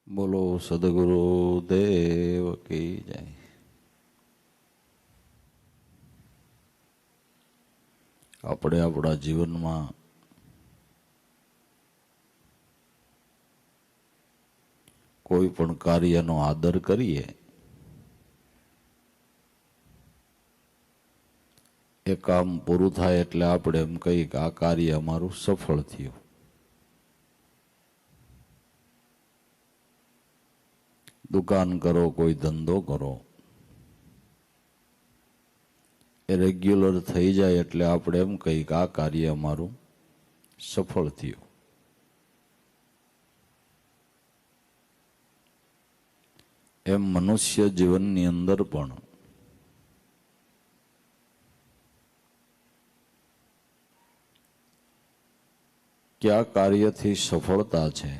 બોલો સદગુરુ દેવ કી જય। આપણે આપણા જીવનમાં કોઈ પણ કાર્યનો આદર કરીએ, એ કામ પૂરું થાય એટલે આપણે એમ કહીએ કે આ કાર્ય અમારું સફળ થયું। દુકાન કરો, કોઈ ધંધો કરો, એ રેગ્યુલર થઈ જાય એટલે આપણે એમ કહીએ કે આ કાર્ય અમારું સફળ થયું। એમ મનુષ્ય જીવનની અંદર પણ કયા કાર્યથી સફળતા છે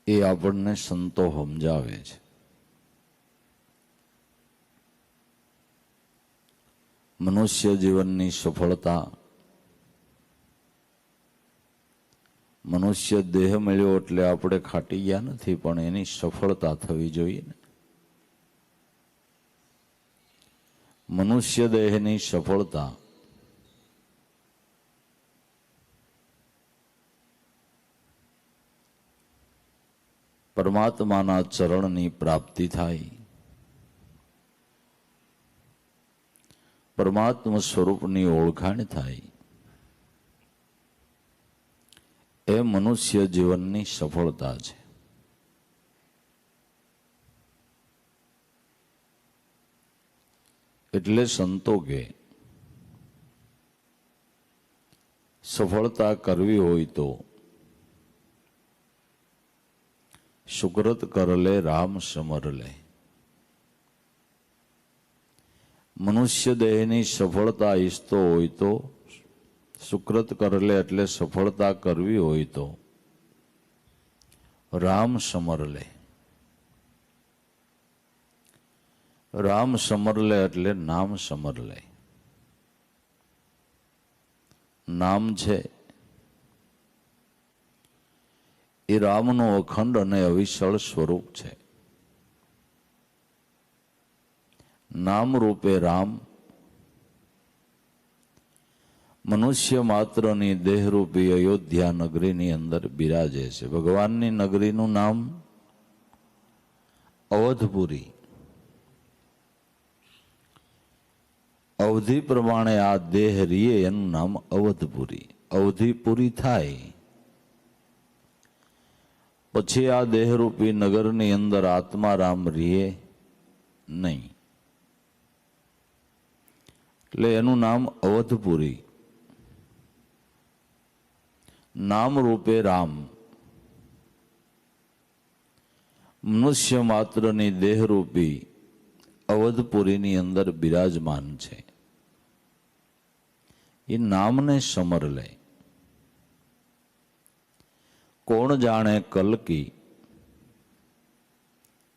એ આપણને સંતો સમજાવે છે। મનુષ્ય જીવનની સફળતા, મનુષ્ય દેહ મળ્યો એટલે આપણે ખાટી ગયા નથી, પણ એની સફળતા થવી જોઈએ ને। મનુષ્ય દેહની સફળતા પરમાત્માના ચરણની પ્રાપ્તિ થાય, પરમાત્મા સ્વરૂપની ઓળખાણ થાય, એ મનુષ્ય જીવનની સફળતા છે। એટલે સંતો કે સફળતા કરવી હોય તો સુકૃત કર લે રામ સમર લે। મનુષ્ય દેહની સફળતા ઈચ્છતો હોય તો સુકૃત કર લે, એટલે સફળતા કરવી હોય તો રામ સમર લે। રામ સમર લે એટલે નામ સમર લે। નામ છે એ રામનું અખંડ અને અવિચળ સ્વરૂપ છે। નામ રૂપે રામ મનુષ્ય માત્રની દેહરૂપી અયોધ્યા નગરીની અંદર બિરાજે છે। ભગવાનની નગરીનું નામ અવધપુરી। અવધિ પ્રમાણે આ દેહ રીએ એનું નામ અવધપુરી। અવધિ પૂરી થાય પછી આ દેહરૂપી નગરની અંદર આત્મારામ રીએ નહીં, એટલે એનું નામ અવધપુરી। નામ રૂપે રામ મનુષ્ય માત્રની દેહરૂપી અવધપુરીની અંદર બિરાજમાન છે। એ નામને સમર લે। કોણ જાણે કલકી,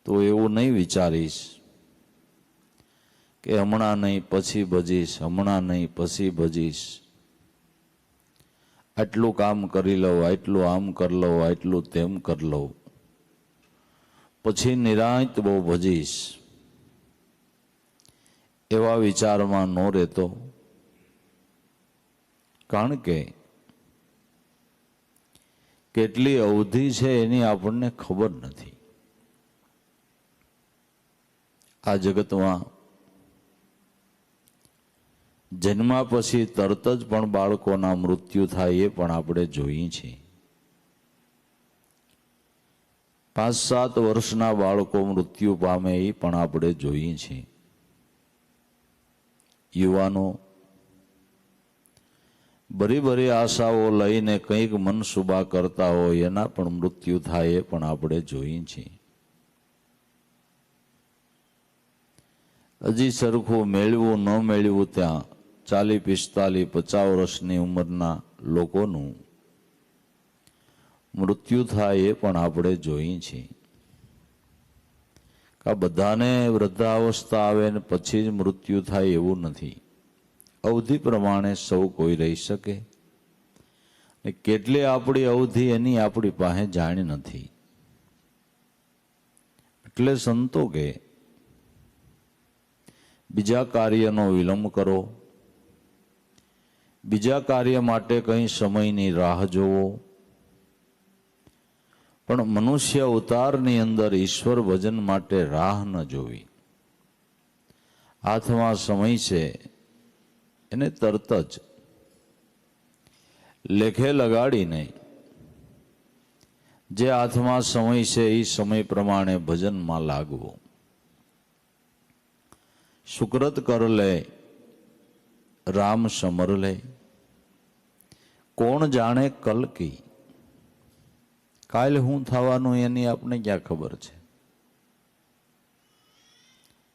તો એવું નહીં વિચારીશ કે હમણાં નહીં પછી ભજીશ, હમણાં નહીં પછી ભજીશ, આટલું કામ કરી લઉં, આટલું આમ કરી લઉં, આટલું તેમ કરી લઉં, પછી નિરાંત બહુ ભજીશ, એવા વિચારમાં ન રહેતો। કારણ કે કેટલી અવધિ છે એની આપણને ખબર નથી। આ જગતમાં જન્મા પછી તરત જ પણ બાળકોના મૃત્યુ થાય એ પણ આપણે જોઈએ છીએ। 5-7 વર્ષના બાળકો મૃત્યુ પામે એ પણ આપણે જોઈએ છીએ। યુવાનો ભરી ભરી આશાઓ લઈને કંઈક મનસુબા કરતા હોય એના પણ મૃત્યુ થાય એ પણ આપણે જોઈએ છીએ। હજી સરખું મેળવું ન મેળવું ત્યાં 40, 45, 50 વર્ષની ઉંમરના લોકોનું મૃત્યુ થાય એ પણ આપણે જોઈએ છીએ। આ બધાને વૃદ્ધાવસ્થા આવે ને પછી જ મૃત્યુ થાય એવું નથી। અવધિ પ્રમાણે સૌ કોઈ રહી શકે, કેટલી આપણી અવધિ એની આપણી પાસે જાણ નથી. એટલે સંતો કે બીજા કાર્યનો વિલંબ કરો, બીજા કાર્ય માટે કંઈ સમયની રાહ જોવો, પણ મનુષ્ય અવતારની અંદર ઈશ્વર ભજન માટે રાહ ન જોવી. હાથમાં સમય છે એને તરત જ લેખે લગાડીને જે હાથમાં સમય છે એ સમય પ્રમાણે ભજનમાં લાગવું. સુકૃત કર લે રામ સમર લે, કોણ જાણે કલ કી. કાલ શું થવાનું એની આપણે ક્યાં ખબર છે?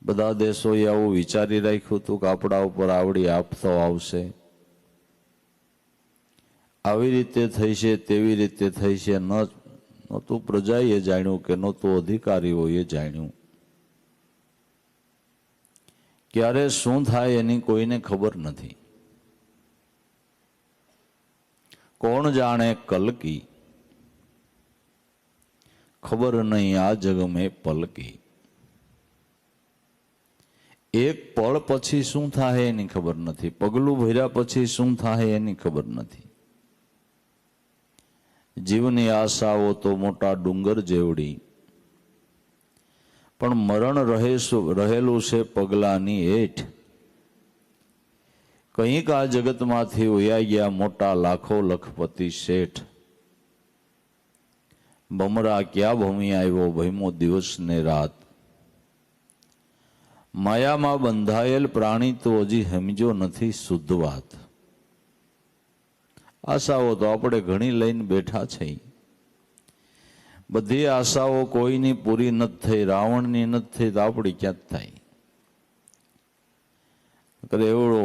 બધા દેશોએ આવું વિચારી રાખ્યું હતું કે આપણા ઉપર આવડી આફતો આવશે, આવી રીતે થઈ છે, તેવી રીતે થઈ છે. નહોતું પ્રજાએ જાણ્યું કે નહોતું અધિકારીઓએ જાણ્યું. ક્યારે શું થાય એની કોઈને ખબર નથી. કોણ જાણે કલ કી, ખબર નહીં આ જગ મેં પલકી. એક પળ પછી શું થાય એની ખબર નથી, પગલું ભર્યા પછી શું થાય એની ખબર નથી. જીવની આશાઓ તો મોટા ડુંગર જેવડી, પણ મરણ રહેલું છે પગલાની હેઠ. કંઈક આ જગતમાંથી ઉયા ગયા મોટા લાખો લખપતિ શેઠ. બમરા ક્યાં ભમી આવ્યો ભયમો દિવસ ને રાત. માયામાં બંધાયેલ પ્રાણી તો હજી સમજો નથી શુદ્ધ વાત. આશાઓ તો આપણે ઘણી લઈને બેઠા છે. બધી આશાઓ કોઈની પૂરી નથી થઈ, રાવણની નથી થઈ તો આપણી ક્યાં થાય? એવડો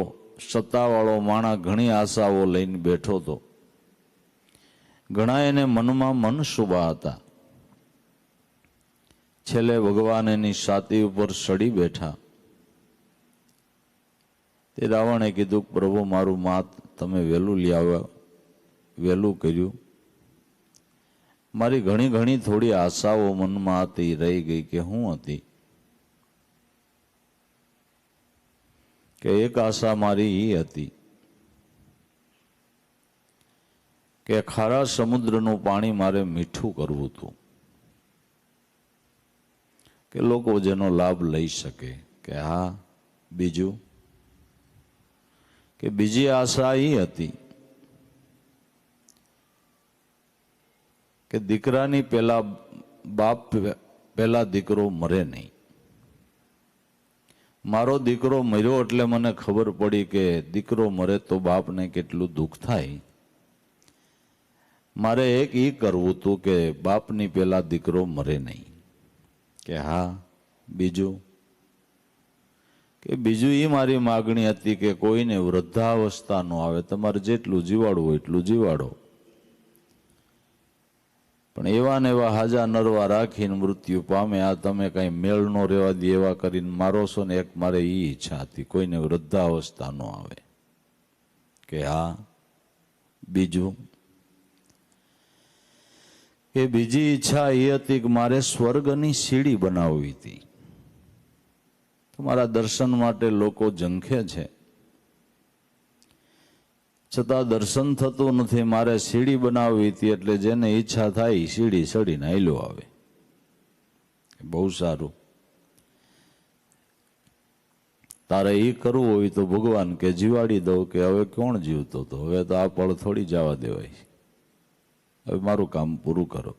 સત્તાવાળો માણસ ઘણી આશાઓ લઈને બેઠો હતો. ઘણા એને મનમાં મન શુભા હતા. છેલ્લે ભગવાન એની છાતી ઉપર સડી બેઠા. તે રાવણે કીધું, પ્રભુ મારું માત તમે વહેલું લઈ આવ્યા, વહેલું કર્યું. મારી ઘણી ઘણી થોડી આશાઓ મનમાં હતી, રહી ગઈ. કે શું હતી? કે એક આશા મારી એ હતી કે ખારા સમુદ્રનું પાણી મારે મીઠું કરવું હતું, કે લોકો જેનો લાભ લઈ શકે. કે હા. બીજું કે બીજી આશા એ હતી કે દીકરાની પેલા બાપ પેલા દીકરો મરે નહીં. મારો દીકરો મર્યો એટલે મને ખબર પડી કે દીકરો મરે તો બાપને કેટલું દુઃખ થાય. મારે એક એ કરવું હતું કે બાપની પેલા દીકરો મરે નહીં. કે હા. બીજું કે બીજું એ મારી માગણી હતી કે કોઈને વૃદ્ધાવસ્થા ન આવે. તમારે જેટલું જીવાડવું હોય એટલું જીવાડો, પણ એવા ને એવા હાજા નરવા રાખીને મૃત્યુ પામે. આ તમે કઈ મેળ નો રેવા દે એવા કરીને મારો છો ને. એક મારે એ ઈચ્છા હતી કોઈને વૃદ્ધાવસ્થા ન આવે. કે હા. બીજું કે બીજી ઈચ્છા એ હતી કે મારે સ્વર્ગની સીડી બનાવવી હતી. તમારા દર્શન માટે લોકો ઝંખે છે, છતાં દર્શન થતું નથી. મારે સીડી બનાવવી હતી, એટલે જેને ઈચ્છા થાય સીડી ચડીને હાલ્યો આવે. બહુ સારું. તારે એ કરવું હોય તો ભગવાન કે જીવાડી દઉં. કે હવે કોણ જીવતો હતો? હવે તો આ પળ થોડી જવા દેવાય. હવે મારું કામ પૂરું કરો.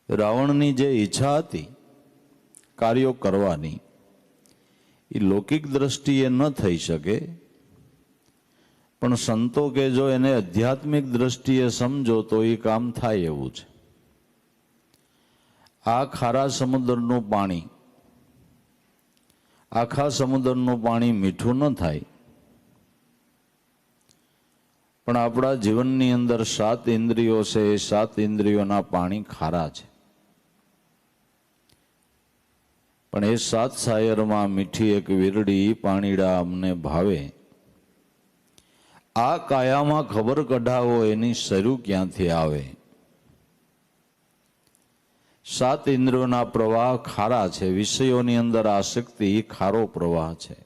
રાવણની જે ઈચ્છા હતી કાર્યો કરવાની, એ લૌકિક દ્રષ્ટિએ ન થઈ શકે, પણ સંતો કે જો એને આધ્યાત્મિક દ્રષ્ટિએ સમજો તો એ કામ થાય એવું છે. આ ખારા સમુદ્રનું પાણી, આખા સમુદ્રનું પાણી મીઠું ન થાય, પણ આપણા જીવનની અંદર 7 ઇન્દ્રિયો છે. એ 7 ઇન્દ્રિયોના પાણી ખારા છે. પણ એ 7 સાયરમાં મીઠી એક વીરડી પાણીડા અમને ભાવે. આ કાયામાં ખબર કઢાવો એની શરૂ ક્યાંથી આવે? સાત ઇન્દ્રિયોના પ્રવાહ ખારા છે. વિષયોની અંદર આસક્તિ એ ખારો પ્રવાહ છે.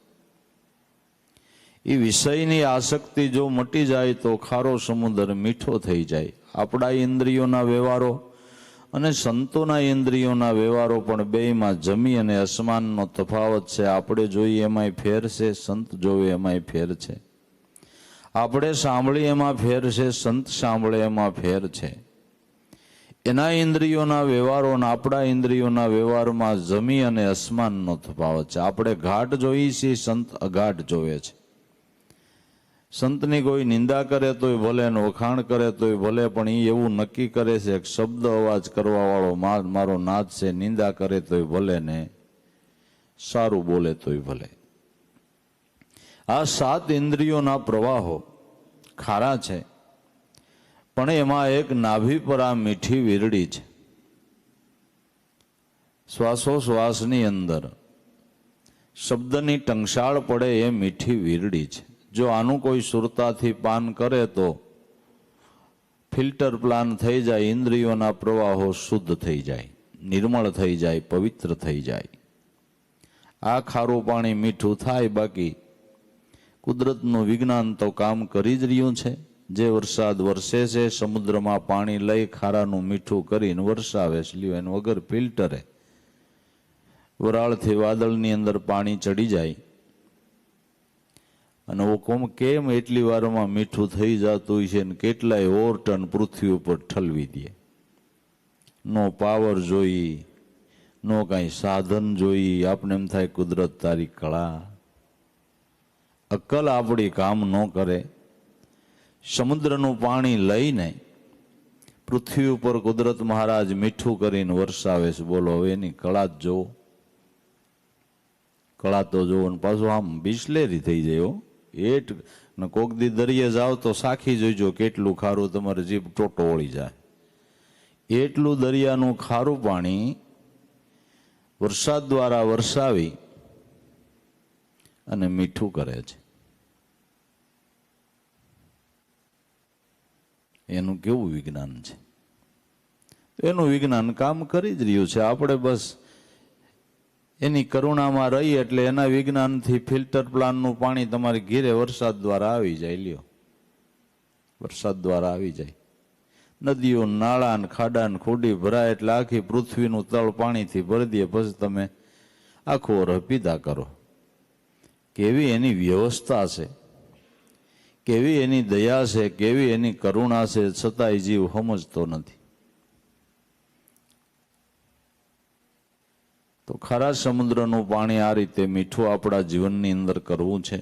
એ વિષયની આસક્તિ જો મટી જાય તો ખારો સમુદ્ર મીઠો થઈ જાય. આપણા ઇન્દ્રિયોના વ્યવહારો અને સંતોના ઇન્દ્રિયોના વ્યવહારો પણ બેયમાં જમી અને અસમાનનો તફાવત છે. આપણે જોઈએ એમાંય ફેર છે, સંત જોવે એમાંય ફેર છે. આપણે સાંભળીએ એમાં ફેર છે, સંત સાંભળે એમાં ફેર છે. એના ઇન્દ્રિયોના વ્યવહારો અને આપણા ઇન્દ્રિયોના વ્યવહારમાં જમી અને અસમાનનો તફાવત છે. આપણે ઘાટ જોઈએ છીએ, સંત અઘાટ જોવે છે. સંતની કોઈ નિંદા કરે તોય ભલે ને વખાણ કરે તોય ભલે, પણ એ એવું નક્કી કરે છે કે શબ્દ અવાજ કરવા વાળો મારો નાથ છે. નિંદા કરે તોય ભલે ને સારું બોલે તોય ભલે. આ સાત ઇન્દ્રિયોના પ્રવાહો ખારા છે, પણ એમાં એક નાભી પર આ મીઠી વીરડી છે. શ્વાસોશ્વાસની અંદર શબ્દની ટંકશાળ પડે એ મીઠી વીરડી છે. જો આનું કોઈ સુરતાથી પાન કરે તો ફિલ્ટર પ્લાન થઈ જાય, ઇન્દ્રિયોના પ્રવાહો શુદ્ધ થઈ જાય, નિર્મળ થઈ જાય, પવિત્ર થઈ જાય. આ ખારું પાણી મીઠું થાય. બાકી કુદરતનું વિજ્ઞાન તો કામ કરી જ રહ્યું છે. જે વરસાદ વરસે છે, સમુદ્રમાં પાણી લઈ ખારાનું મીઠું કરીને વરસાવે છે. લ્યો, એને વગર ફિલ્ટરે વરાળથી વાદળની અંદર પાણી ચડી જાય અને કેમ એટલી વારમાં મીઠું થઈ જતું હોય છે ને કેટલાય ઓર ટન પૃથ્વી ઉપર ઠલવી દે. નો પાવર જોઈ, નો કાંઈ સાધન જોઈ. આપણે એમ થાય કુદરત તારી કળા. અક્કલ આપણી કામ ન કરે. સમુદ્રનું પાણી લઈને પૃથ્વી ઉપર કુદરત મહારાજ મીઠું કરીને વરસાવે છે. બોલો, હવે એની કળા જ જોવો. કળા તો જોવો ને પાછું આમ બિસ્લેરી થઈ જાય. કોક દી દરિયે જાઓ તો સાખી જોઈજો કેટલું ખારું તમારે જીભ ટોટો વળી જાય. એટલું દરિયાનું ખારું પાણી વરસાદ દ્વારા વરસાવી અને મીઠું કરે છે. એનું કેવું વિજ્ઞાન છે? એનું વિજ્ઞાન કામ કરી જ રહ્યું છે. આપણે બસ એની કરુણામાં રહી એટલે એના વિજ્ઞાનથી ફિલ્ટર પ્લાનનું પાણી તમારી ઘીરે વરસાદ દ્વારા આવી જાય. લ્યો, વરસાદ દ્વારા આવી જાય. નદીઓ, નાળા ને ખાડા ને ખોડી ભરાય એટલે આખી પૃથ્વીનું તળ પાણીથી ભરી દે. પછી તમે આખો વરસ પીધા કરો. કેવી એની વ્યવસ્થા છે, કેવી એની દયા છે, કેવી એની કરુણા છે, છતાંય જીવ સમજતો નથી. તો ખરા સમુદ્રનું પાણી આ રીતે મીઠું આપણા જીવનની અંદર કરવું છે.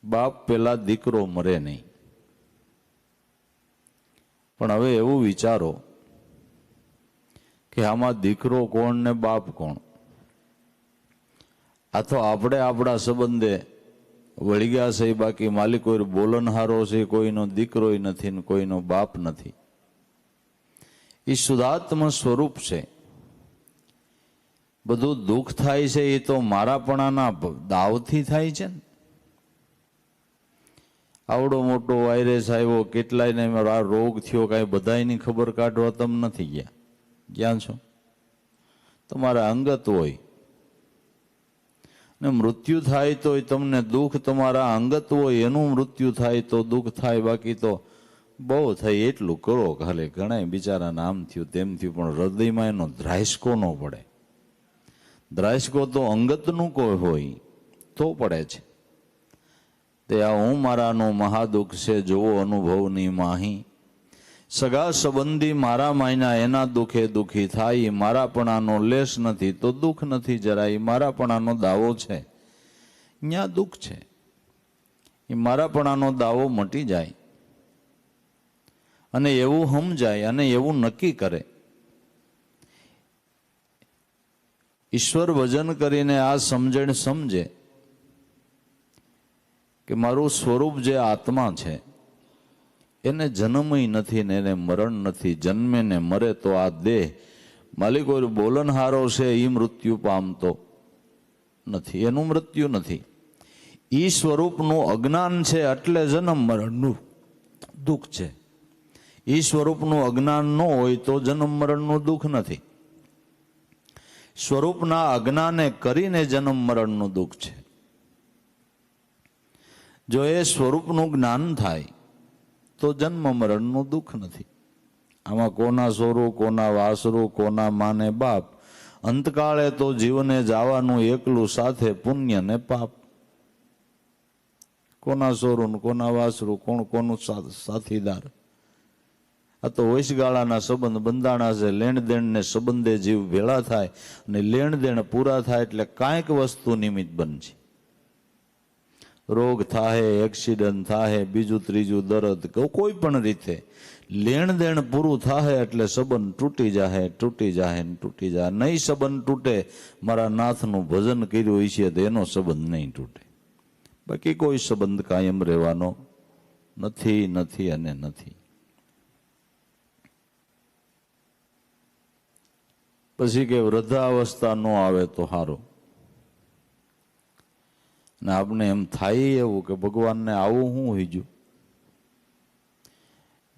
બાપ પેલા દીકરો મરે નહીં, પણ હવે એવું વિચારો કે આમાં દીકરો કોણ ને બાપ કોણ? આ તો આપણે આપણા સંબંધે વળી ગયા છે. બાકી માલિક કોઈ બોલનહારો છે, કોઈનો દીકરો નથી ને કોઈનો બાપ નથી. એ શુદ્ધાત્મ સ્વરૂપ છે. બધું દુઃખ થાય છે એ તો મારાપણાના દાવથી થાય છે ને. આવડો મોટો વાયરસ આવ્યો, કેટલાયને આ રોગ થયો, કાંઈ બધાયની ખબર કાઢવા તમે નથી ગયા. ક્યાં છો? તમારા અંગત હોય ને મૃત્યુ થાય તો તમને દુઃખ, તમારા અંગત હોય એનું મૃત્યુ થાય તો દુઃખ થાય. બાકી તો બહુ થાય એટલું કરો. ખાલી ઘણા બિચારાને આમ થયું તેમ થયું, પણ હૃદયમાં એનો ધ્રાસકો ન પડે. ધ્રાસકો તો અંગતનું કોઈ હોય તો પડે છે. તે આ હું મારાનું મહાદુઃખ છે, જોવો અનુભવની માહી. સગા સંબંધી મારા માયના એના દુઃખે દુઃખી થાય. મારાપણાનો લેશ નથી તો દુઃખ નથી જરાય. મારાપણાનો દાવો છે ત્યાં દુઃખ છે. એ મારાપણાનો દાવો મટી જાય અને એવું સમજાય અને એવું નક્કી કરે. ઈશ્વર ભજન કરીને આ સમજણ સમજે કે મારું સ્વરૂપ જે આત્મા છે એને જન્મય નથી ને એને મરણ નથી. જન્મે ને મરે તો આ દેહ માલિક કોઈ બોલનહારો છે એ મૃત્યુ પામતો નથી, એનું મૃત્યુ નથી. ઈ સ્વરૂપનું અજ્ઞાન છે એટલે જન્મ મરણનું દુઃખ છે. ઈ સ્વરૂપનું અજ્ઞાન ન હોય તો જન્મ મરણનું દુઃખ નથી. સ્વરૂપના અજ્ઞાને કરીને જન્મ મરણનું દુઃખ છે. જો એ સ્વરૂપનું જ્ઞાન થાય તો જન્મ મરણનું દુઃખ નથી. આમાં કોના સોરું, કોના વાસરું, કોના માને બાપ, અંતકાળે તો જીવને જવાનું એકલું, સાથે પુણ્ય ને પાપ. કોના સોરું, કોના વાસરું, કોણ કોનું સાથીદાર. આ તો વૈશગાળાના સંબંધ બંધાણા છે. લેણ દેણ ને સંબંધે જીવ ભેળા થાય અને લેણ દેણ પૂરા થાય એટલે કાંઈક વસ્તુ નિમિત્ત બનશે. રોગ થાય, એક્સિડન્ટ થાય, બીજું ત્રીજું દર્દ, કોઈ પણ રીતે લેણ દેણ પૂરું થાય એટલે સંબંધ તૂટી જાય, તૂટી જાય ને તૂટી જાય. નહીં સંબંધ તૂટે, મારા નાથનું ભજન કર્યું છે તો એનો સંબંધ નહીં તૂટે. બાકી કોઈ સંબંધ કાયમ રહેવાનો નથી, નથી અને નથી. પછી કે વૃદ્ધાવસ્થા ન આવે તો સારું. ને આપણે એમ થાય એવું કે ભગવાનને આવું શું હીજું.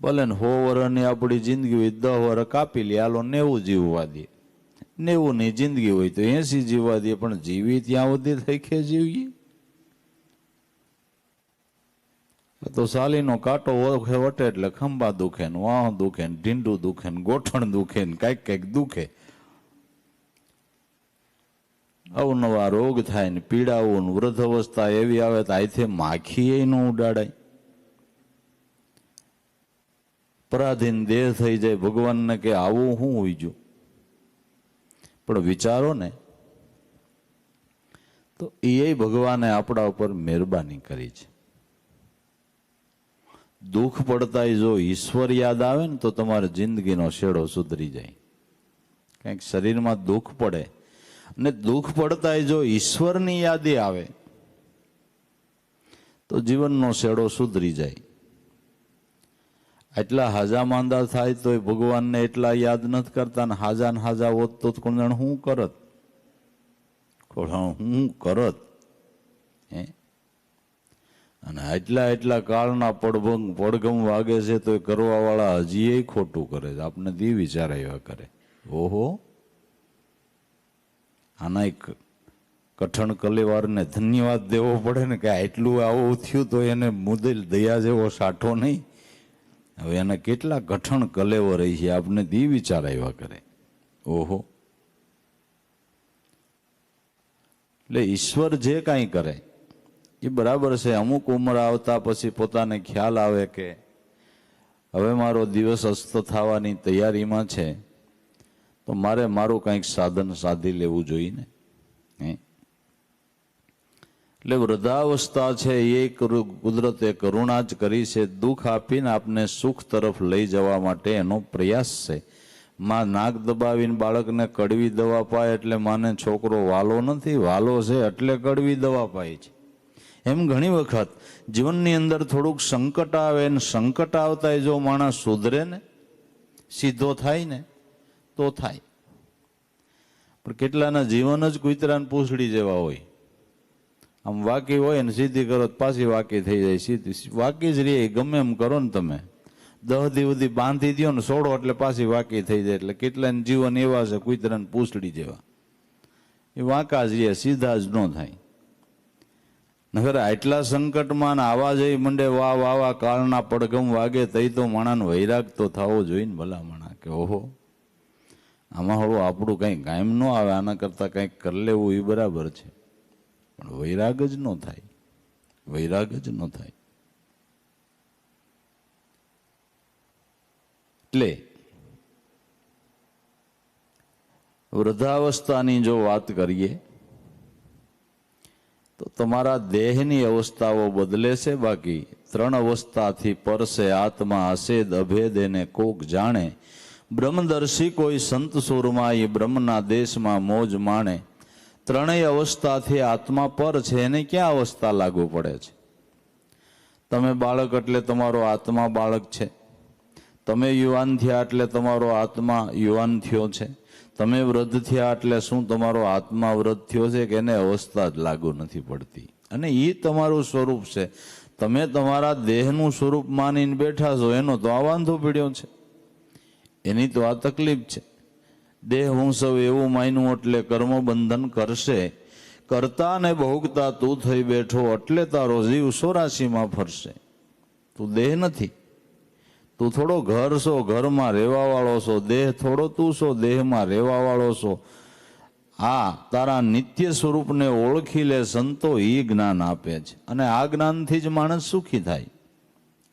ભલે ને 100 વર્ષની આપણી જિંદગી હોય, 10 વર્ષ કાપી લે, હાલો 90 જીવવા દે. 90 ની જિંદગી હોય તો 80 જીવવા દે, પણ જીવી ત્યાં સુધી થઈ કે જીવીએ. તો સાલીનો કાંટો વટે એટલે ખંભા દુખે ને, વાહ દુખે ને, ઢીંડું દુખે ને, ગોઠણ દુખે ને, કાંઈક દુખે. અવનવા રોગ થાય ને, પીડાઓ ને, વૃદ્ધ અવસ્થા એવી આવે તો આથી માખી ન ઉડાડાય. પરાધીન દેહ થઈ જાય. ભગવાનને કે આવું શું હોઈજું. પણ વિચારો ને તો એ ભગવાને આપણા ઉપર મહેરબાની કરી છે. દુઃખ પડતા જો ઈશ્વર યાદ આવે ને તો તમારી જિંદગીનો શેડો સુધરી જાય. કંઈક શરીરમાં દુઃખ પડે અને દુઃખ પડતા જો ઈશ્વરની યાદી આવે તો જીવનનો શેડો સુધરી જાય. એટલા હાજા માંદા થાય તો ભગવાનને એટલા યાદ નથી કરતા ને હાજા ને હાજા હોત તો કોણ જાણે હું કરત, હું કરત. અને એટલા કાળના પડઘમ વાગે છે તો એ કરવા વાળા હજી ખોટું કરે છે. આપણે દી વિચાર એવા કરે. ઓહો, આના એક કઠણ કલેવારને ધન્યવાદ દેવો પડે ને કે આટલું આવું થયું તો એને મુદલ દયા જેવો સાઠો નહીં. હવે એને કેટલા કઠણ કલેવર રહી છે, આપણે દી વિચાર એવા કરે. ઓહો, એટલે ઈશ્વર જે કાંઈ કરે એ બરાબર છે. અમુક ઉંમર આવતા પછી પોતાને ખ્યાલ આવે કે હવે મારો દિવસ અસ્ત થવાની તૈયારીમાં છે તો મારે મારું કંઈક સાધન સાધી લેવું જોઈએ ને. એટલે વૃદ્ધાવસ્થા છે એ કુદરતે કરુણા જ કરી છે. દુઃખ આપીને આપને સુખ તરફ લઈ જવા માટે એનો પ્રયાસ છે. માં નાક દબાવીને બાળકને કડવી દવા પાય એટલે માને છોકરો વાલો નથી, વાલો છે એટલે કડવી દવા પાય છે. એમ ઘણી વખત જીવનની અંદર થોડુંક સંકટ આવે ને સંકટ આવતા જો માણસ સુધરે ને, સીધો થાય ને તો થાય. પણ કેટલાના જીવન જ કૂતરાને પૂંછડી જેવા હોય. આમ વાકી હોય ને સીધી કરો પાછી વાકી થઈ જાય. સીધી વાકી જ રહે, ગમે એમ કરો ને તમે 10 દી સુધી બાંધી દો ને છોડો એટલે પાછી વાકી થઈ જાય. એટલે કેટલાના જીવન એવા છે કૂતરાને પૂંછડી જેવા, એ વાંકા જ રહે, સીધા જ ન થાય. નખર આટલા સંકટમાં આવા જઈ મંડે વાહ વાવા કાળના પડઘમ વાગે તઈ તો માણાને વૈરાગ તો થવો જોઈએ ને. ભલા માણા કે ઓહો, આમાં હળું આપણું કંઈ કાયમ ન આવે, આના કરતાં કંઈક કરી લેવું એ બરાબર છે. પણ વૈરાગ જ ન થાય, વૈરાગ જ ન થાય. એટલે વૃદ્ધાવસ્થાની જો વાત કરીએ તો તમારા દેહની અવસ્થાઓ બદલે છે. બાકી 3 અવસ્થાથી પરસે આત્મા અસેદ અભેદ એને કોક જાણે. બ્રહ્મદર્શી કોઈ સંત સુરમાં એ બ્રહ્મના દેશમાં મોજ માણે. 3 અવસ્થાથી આત્મા પર છે, એને ક્યાં અવસ્થા લાગુ પડે છે? તમે બાળક એટલે તમારો આત્મા બાળક છે. તમે યુવાન થયા એટલે તમારો આત્મા યુવાન થયો છે. તમે વૃદ્ધ થયા એટલે શું તમારો આત્મા વૃદ્ધ થયો છે કે એને અવસ્થા જ લાગુ નથી પડતી? અને એ તમારું સ્વરૂપ છે. તમે તમારા દેહનું સ્વરૂપ માનીને બેઠા છો, એનો તો આ વાંધો પડ્યો છે, એની તો આ તકલીફ છે. દેહ હું સૌ એવું માન્યું એટલે કર્મ બંધન કરશે, કરતા ને ભોગતા તું થઈ બેઠો એટલે તારો જીવ 84માં ફરશે. તું દેહ નથી, તું થોડો ઘર છો, ઘરમાં રહેવા વાળો છો. દેહ થોડો તું છો, દેહમાં રહેવા વાળો છો. આ તારા નિત્ય સ્વરૂપને ઓળખી લે. સંતો એ જ્ઞાન આપે છે, અને આ જ્ઞાનથી જ માણસ સુખી થાય.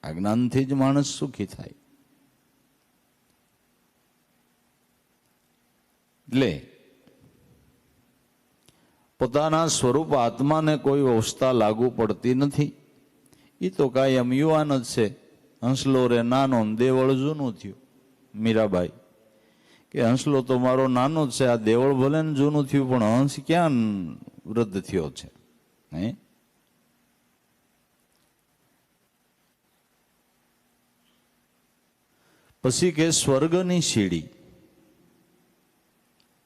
આ જ્ઞાનથી જ માણસ સુખી થાય. એટલે પોતાના સ્વરૂપ આત્માને કોઈ અવસ્થા લાગુ પડતી નથી. એ તો કાયમ યુવાન જ છે. હંસલો રે નાનો, દેવળ જૂનું થયું. મીરાબાઈ કે હંસલો તો મારો નાનો જ છે, આ દેવળ ભલે ને જૂનું થયું, પણ હંસ ક્યાં વૃદ્ધ થયો છે? હે, પછી કે સ્વર્ગની સીડી.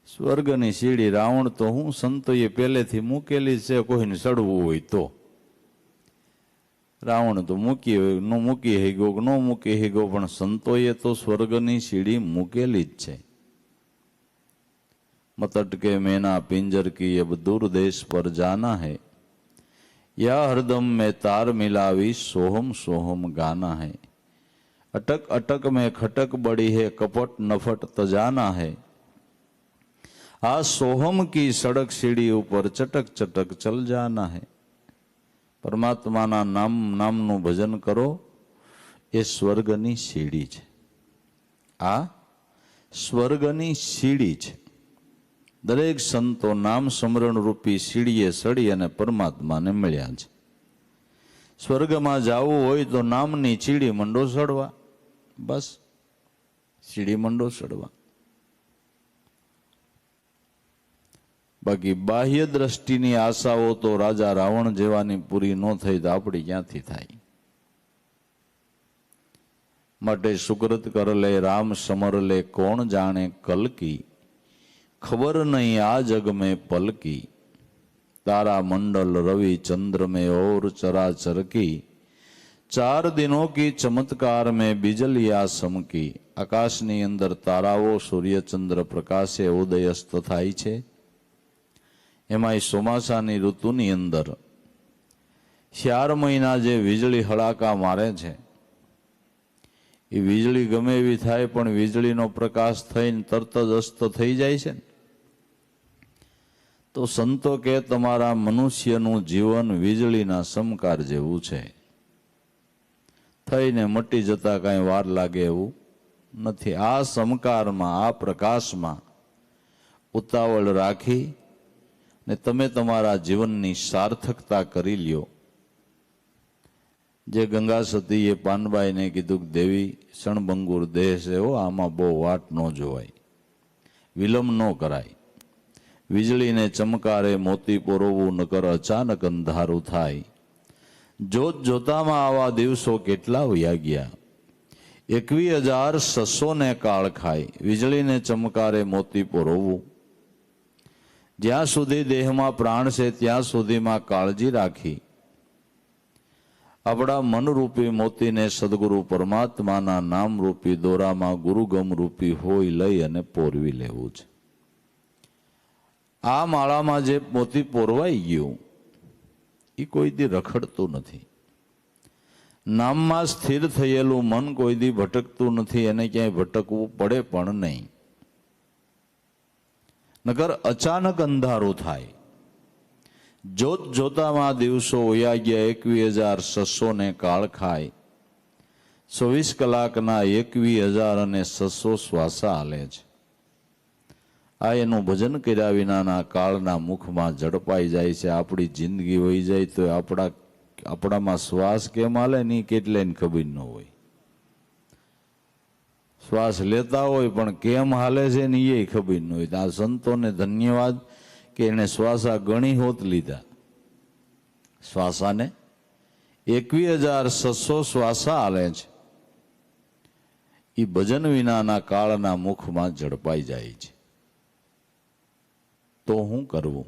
સ્વર્ગની સીડી રાવણ તો હું સંતોએ પહેલેથી મૂકેલી છે, કોઈને ચડવું હોય તો. રાવણ તો મૂકી હોય, ન મૂકી હઈ ગયો, ન મૂકી હઈ ગયો, પણ સંતોએ તો સ્વર્ગની સીડી મૂકેલી જ છે. मतटके मैना पिंजर की अब दूर देश पर जाना है, या हरदम में तार मिलावी सोहम सोहम गाना है. अटक अटक में खटक बड़ी है, कपट नफट तजाना है. आ सोहम की सड़क सीढ़ी ऊपर चटक चटक चल जाना है. परमात्माना नामનું ભજન કરો, એ સ્વર્ગની સીડી છે. આ સ્વર્ગની સીડી છે. દરેક સંતો નામ સ્મરણ રૂપી સીડીએ સડી અને પરમાત્માને મળ્યા છે. સ્વર્ગમાં જવું હોય તો નામની સીડી મંડો સડવા, બસ સીડી મંડો સડવા. બાકી બાહ્ય દ્રષ્ટિની આશાઓ તો રાજા રાવણ જેવાની પૂરી ન થઈ તો આપણી ક્યાંથી થાય? માટે સુકૃત કર લે રામ સમર લે, કોણ જાણે કલ કી, खबर नहीं आ जग में पल की. तारा मंडल रवि चंद्र में और चराचर की, 4 दिनों की चमत्कार में बिजलिया समकी. आकाशनी अंदर ताराओ सूर्य चंद्र प्रकाशे उदय अस्त थाय छे. एमां ચોમાસાની ઋતુની અંદર 4 મહિના જે વીજળી હળાકા મારે છે, એ વીજળી ગમે એવી થાય પણ વીજળીનો પ્રકાશ થઈને તરત જ અસ્ત થઈ જાય છે. તો સંતો કે તમારા મનુષ્યનું જીવન વીજળીના સમકાર જેવું છે. થઈને મટી જતા કાંઈ વાર લાગે એવું નથી. આ સમકારમાં, આ પ્રકાશમાં ઉતાવળ રાખી ને તમે તમારા જીવનની સાર્થકતા કરી લ્યો. જે ગંગા સતીએ પાનબાઈને કીધું કે દેવી ક્ષણભંગુર દેહ છે, આમાં બહુ વાટ ન જોવાય, વિલંબ ન કરાય. વીજળીને ચમકારે મોતી પોરવવું, નકર અચાનક અંધારું થાય. જોત જોતામાં આવા દિવસો કેટલા વયા ગયા. 21,600 ને કાળ ખાય. વીજળીને ચમકારે મોતી પોરવવું. જ્યાં સુધી દેહમાં પ્રાણ છે ત્યાં સુધીમાં કાળજી રાખી આપણા મનરૂપી મોતીને સદગુરુ પરમાત્માના નામરૂપી દોરામાં ગુરુગમ રૂપી હોય લઈ અને પોરવી લેવું છે. આ માળામાં જે મોતી પોરવાઈ ગયું એ કોઈ દી રખડતું નથી. નામમાં સ્થિર થયેલું મન કોઈ દી ભટકતું નથી. એને ક્યાંય ભટકવું પડે પણ નહીં. નકર અચાનક અંધારું થાય. જોત જોતામાં દિવસો વયા ગયા. 21,600 ને કાળ ખાય. 24 કલાકના 21,600 શ્વાસા હાલે છે. આ એનું ભજન કર્યા વિનાના કાળના મુખમાં ઝડપાઈ જાય છે. આપણી જિંદગી વહી જાય તો આપણામાં શ્વાસ કેમ હાલે ને કેટલાને ખબર ન હોય. શ્વાસ લેતા હોય પણ કેમ હાલે છે ને એ ખબર ન હોય. આ સંતોને ધન્યવાદ કે એને શ્વાસા ગણી હોત લીધા. શ્વાસાને 21,600 શ્વાસા હાલે છે. એ ભજન વિનાના કાળના મુખમાં ઝડપાઈ જાય છે. તો શું કરવું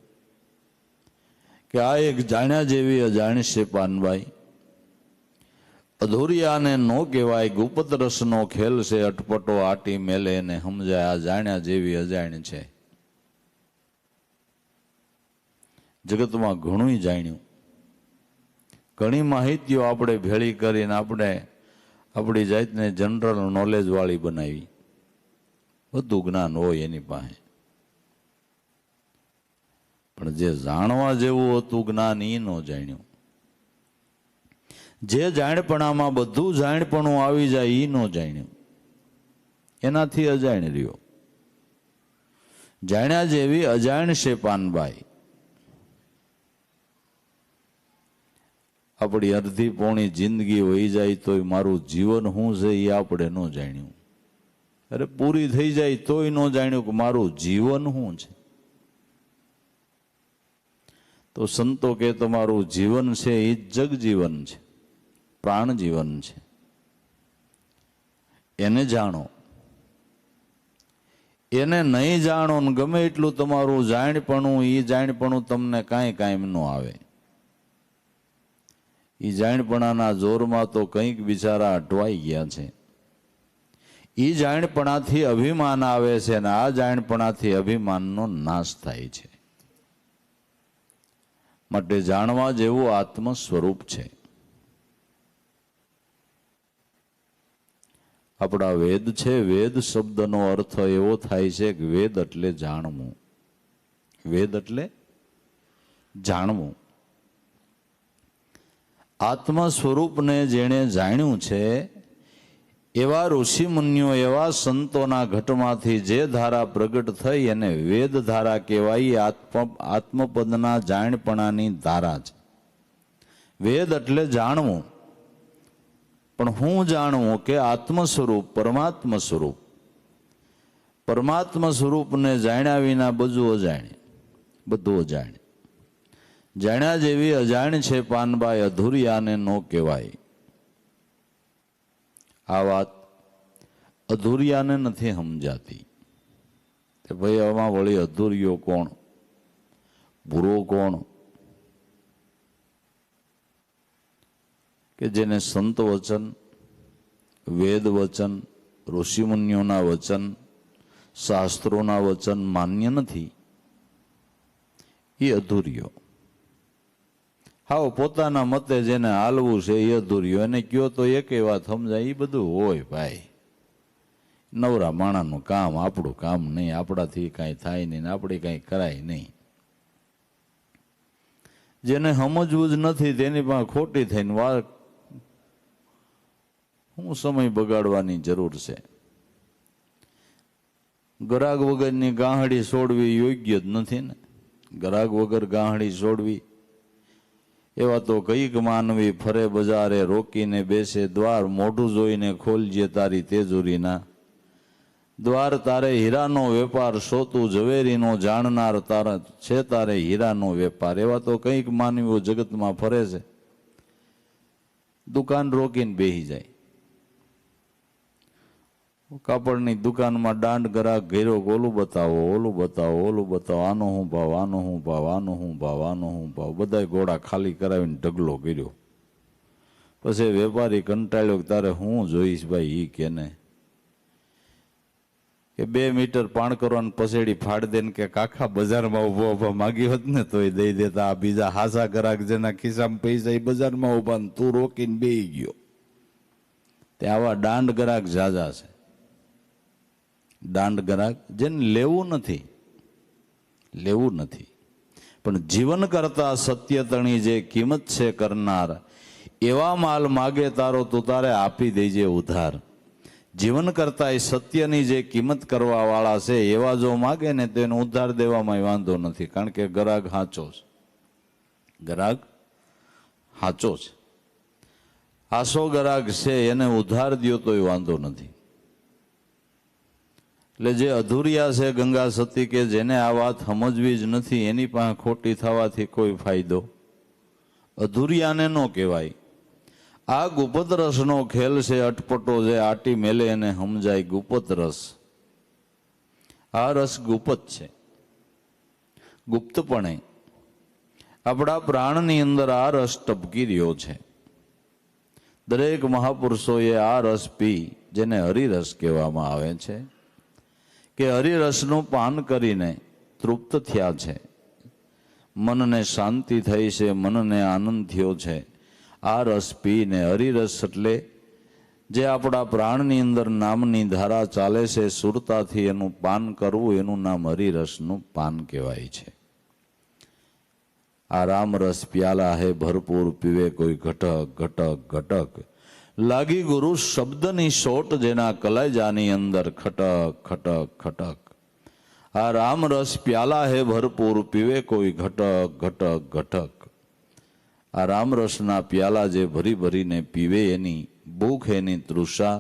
કે આ એક જાણ્યા જેવી અજાણ છે પાનભાઈ, અધૂરિયાને નો કહેવાય, ગુપ્ત રસનો ખેલ છે, અટપટો આટી મેલે એને સમજાય, આ જાણ્યા જેવી અજાણ છે. જગતમાં ઘણું જાણ્યું, ઘણી માહિતીઓ આપણે ભેળી કરીને આપણે આપણી જાતને જનરલ નોલેજ વાળી બનાવી. બધું જ્ઞાન હોય એની પાસે, પણ જે જાણવા જેવું હતું જ્ઞાન એ ન જાણ્યું. જે જાણપણામાં બધું જાણપણું આવી જાય એ ન જાણ્યું, એનાથી અજાણ રહ્યો. જાણ્યા જેવી અજાણ છે પાનભાઈ. આપણી અડધી પોણી જિંદગી વહી જાય તોય મારું જીવન શું છે એ આપણે ન જાણ્યું. અરે પૂરી થઈ જાય તોય ન જાણ્યું કે મારું જીવન શું છે. તો સંતો કે તમારું જીવન છે એ જગજીવન છે, પ્રાણ જીવન છે, એને જાણો. એને નહીં જાણો ને ગમે એટલું તમારું જાણપણું, એ જાણપણું તમને કાંઈ કાયમ ન આવે. એ જાણપણાના જોરમાં તો કંઈક બિચારા અટવાઈ ગયા છે. એ જાણપણાથી અભિમાન આવે છે અને આ જાણપણાથી અભિમાનનો નાશ થાય છે. માટે જાણવા જેવું આત્મ સ્વરૂપ છે. આપણા વેદ છે, વેદ શબ્દનો અર્થ એવો થાય છે કે વેદ એટલે જાણવું. વેદ એટલે જાણવું. આત્મ સ્વરૂપને જેણે જાણ્યું છે એવા ઋષિમુનિઓ, એવા સંતોના ઘટમાંથી જે ધારા પ્રગટ થઈ એને વેદ ધારા કહેવાય. આત્મપદના જાણપણાની ધારા છે. વેદ એટલે જાણવું. પણ હું જાણવું કે આત્મ સ્વરૂપ, પરમાત્મ સ્વરૂપ. પરમાત્મ સ્વરૂપને જાણ્યા વિના બધું અજાણે, બધું અજાણે. જાણ્યા જેવી અજાણ છે પાનભાઈ, અધૂરિયાને નો કહેવાય. આ વાત અધૂરિયાને નથી સમજાતી કે ભાઈ આમાં વળી અધૂરિયો કોણ, ભૂરો કોણ? કે જેને સંત વચન, વેદ વચન, ઋષિમુનિઓના વચન, શાસ્ત્રોના વચન માન્ય નથી, એ અધૂરિયો. હાવ પોતાના મતે જેને હાલવું છે એ અધૂરિયો. એને કયો તો એકે વાત સમજાય, એ બધું હોય ભાઈ. નવરા માણાનું કામ, આપણું કામ નહીં, આપણાથી કાંઈ થાય નહીં, આપણે કાંઈ કરાય નહીં. જેને સમજવું જ નથી તેની પાસે ખોટી થઈને વાત, શું સમય બગાડવાની જરૂર છે? ગરાગ વગરની ગાહડી છોડવી યોગ્ય જ નથી ને. ગરાગ વગર ગાહડી છોડવી, એવા તો કઈક માનવી ફરે બજારે રોકીને બેસે દ્વાર, મોઢું જોઈને ખોલજે તારી તેજુરીના દ્વાર. તારે હીરાનો વેપાર, સોતું ઝવેરીનો જાણનાર તારા છે તારે હીરાનો વેપાર. એવા તો કઈક માનવીઓ જગતમાં ફરે છે, દુકાન રોકીને બેસી જાય. કાપડની દુકાનમાં દાંડ ગરાક ઘેરો, ઓલું બતાવો, ઓલું બતાવો, ઓલું બતાવો, આનો શું ભાવ, આનો શું ભાવ, આનો શું ભાવ, આનો શું ભાવ. બધા ઘોડા ખાલી કરાવીને ઢગલો કર્યો. પછી વેપારી કંટાળ્યો કે તારે હું જોઈશ ભાઈ, ઈ કેને કે 2 મીટર પાણ કરવાનું પસેડી ફાડ દે ને કે કાખા બજારમાં ઉભો ઉભા માગી હોત ને તોય દઈ દેતા. આ બીજા હાસા ગરાક જેના ખિસ્સામાં પૈસા એ બજારમાં ઉભા ને તું રોકીને બેસી ગયો. તે આવા દાંડ ગરાક ઝાઝા છે. દાંડ ગરાક જેને લેવું નથી, લેવું નથી, પણ જીવન કરતા સત્ય તણી જે કિંમત છે કરનાર, એવા માલ માગે તારો તું તારે આપી દેજે ઉધાર. જીવન કરતા એ સત્યની જે કિંમત કરવા વાળા છે એવા જો માગે ને તો એને ઉધાર દેવામાં વાંધો નથી, કારણ કે ગરાગ હાચો છે. ગરાગ હાચો છે, આસો ગરાગ છે, એને ઉધાર દ્યો તોય વાંધો નથી. એટલે જે અધૂરિયા છે ગંગા સતી, કે જેને આ વાત સમજવી જ નથી, એની પાસે ખોટી થવાથી કોઈ ફાયદો. અધૂરિયાને ન કહેવાય. આ ગુપ્ત રસનો ખેલ છે, અટપટો જે આટી મેલે એને સમજાય. ગુપ્ત રસ, આ રસ ગુપ્ત છે, ગુપ્તપણે. આપણા પ્રાણની અંદર આ રસ ટપકી રહ્યો છે. દરેક મહાપુરુષોએ આ રસ પી, જેને હરિરસ કહેવામાં આવે છે, કે હરિરસનું પાન કરીને તૃપ્ત થયા છે. મનને શાંતિ થઈ છે, મનને આનંદ થયો છે. આ રસ પીને, હરિરસ એટલે જે આપણા પ્રાણની અંદર નામની ધારા ચાલે છે, સુરતાથી એનું પાન કરવું, એનું નામ હરિરસનું પાન કહેવાય છે. આ રામરસ પ્યાલા હે ભરપૂર, પીવે કોઈ ઘટક ઘટક ઘટક. લાગી ગુરુ શબ્દની સોટ, જેના કલેજાની અંદર ખટક ખટક ખટક. આ રામરસ પ્યાલા હે ભરપૂર, પીવે કોઈ ઘટક ઘટક ઘટક. આ રામરસના પ્યાલા જે ભરી ભરીને પીવે, એની ભૂખ, એની તૃષા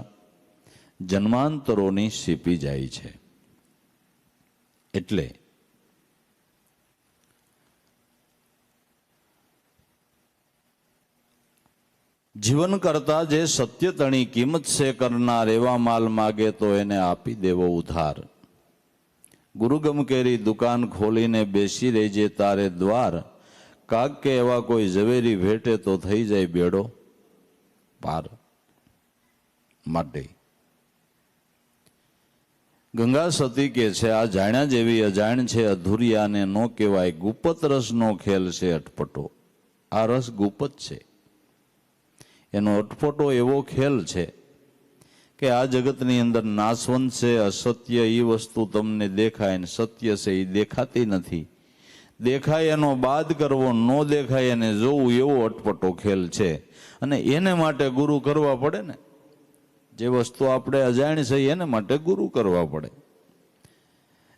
જન્માંતરોની સીપી જાય છે. એટલે જીવન કરતા જે સત્ય તણી કિંમત છે કરનાર, એવા માલ માગે તો એને આપી દેવો ઉધાર. ગુરુગમ કેરી દુકાન ખોલીને બેસી રહેજે તારે દ્વાર, કાક કે એવા કોઈ ઝવેરી ભેટે તો થઈ જાય બેડો પાર. માટે ગંગા સતી કે છે, આ જાણ્યા જેવી અજાણ છે અધૂરિયાને નો કહેવાય, ગુપત રસનો ખેલ છે અટપટો. આ રસ ગુપત છે, એનો અટપટો એવો ખેલ છે કે આ જગતની અંદર નાશવંત છે, અસત્ય એ વસ્તુ તમને દેખાય ને સત્ય છે એ દેખાતી નથી. દેખાય એનો બાદ કરવો, ન દેખાય એને જોવું, એવો અટપટો ખેલ છે. અને એને માટે ગુરુ કરવા પડે ને. જે વસ્તુ આપણે અજાણ છે એને માટે ગુરુ કરવા પડે.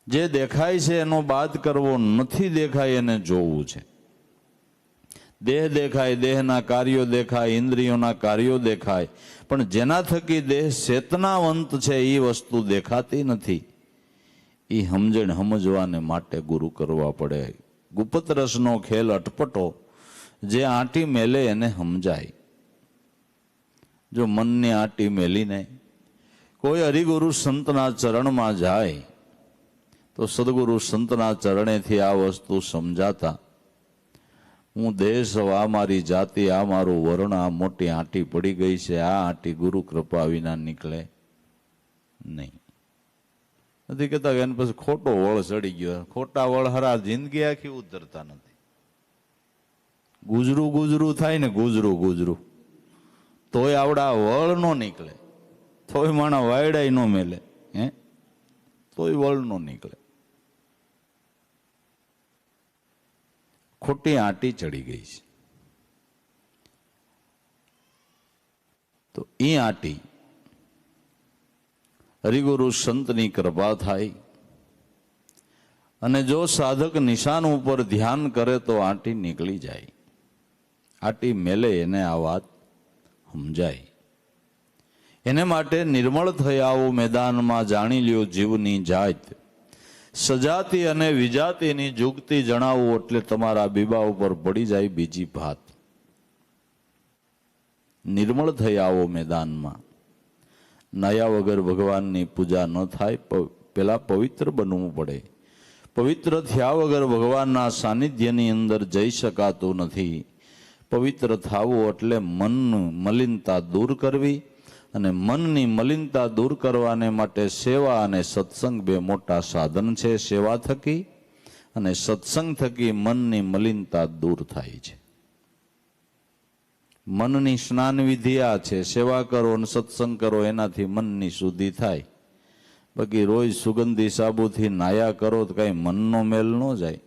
જે દેખાય છે એનો બાદ કરવો, નથી દેખાય એને જોવું છે. દેહ દેખાય, દેહના કાર્યો દેખાય, ઇન્દ્રિયોના કાર્યો દેખાય, પણ જેના થકી દેહ ચેતનાવંત છે એ વસ્તુ દેખાતી નથી. એ સમજવાને માટે ગુરુ કરવા પડે. ગુપ્ત રસનો ખેલ અટપટો, જે આંટી મેલે એને સમજાય. જો મનની આંટી મેલીને કોઈ હરિગુરુ સંતના ચરણમાં જાય તો સદગુરુ સંતના ચરણેથી આ વસ્તુ સમજાતા, હું દેશ, આ મારી જાતિ, આ મારું વર્ણ, આ મોટી આંટી પડી ગઈ છે, આ આંટી ગુરુ કૃપા વિના નીકળે નહીં. નથી કહેતા કે એને પછી ખોટો વળ ચડી ગયો. ખોટા વળ હરા જિંદગી આખી ઉતરતા નથી. ગુજરું ગુજરું થાય ને, ગુજરું ગુજરું, તોય આવડા વળ નો નીકળે. તોય માણા વાયડાય નો મેલે, તોય વળ નો નીકળે. ખોટી આંટી ચડી ગઈ છે. તો એ આંટી હરિગુરુ સંતની કૃપા થાય અને જો સાધક નિશાન ઉપર ધ્યાન કરે તો આંટી નીકળી જાય. આંટી મેલે એને આ વાત સમજાય. એને માટે નિર્મળ થઈ આવો મેદાનમાં, જાણી લ્યો જીવની જાત. સજાતી અને વિજાતીની જુગતી જણાવું, એટલે તમારા બીબા ઉપર પડી જાય બીજી ભાત. નિર્મળ થઈ આવો મેદાનમાં. નાયા વગર ભગવાનની પૂજા ન થાય. પેલા પવિત્ર બનવું પડે. પવિત્ર થયા વગર ભગવાનના સાનિધ્યની અંદર જઈ શકાતું નથી. પવિત્ર થવું એટલે મનની મલિનતા દૂર કરવી, અને મનની મલિનતા દૂર કરવાને માટે સેવા અને સત્સંગ બે મોટા સાધન છે. સેવા થકી અને સત્સંગ થકી મનની મલિનતા દૂર થાય છે. મનની સ્નાન વિધિ આ છે, સેવા કરો અને સત્સંગ કરો, એનાથી મનની શુદ્ધિ થાય. બાકી રોજ સુગંધી સાબુથી નાયા કરો તો કઈ મનનો મેલ ન જાય.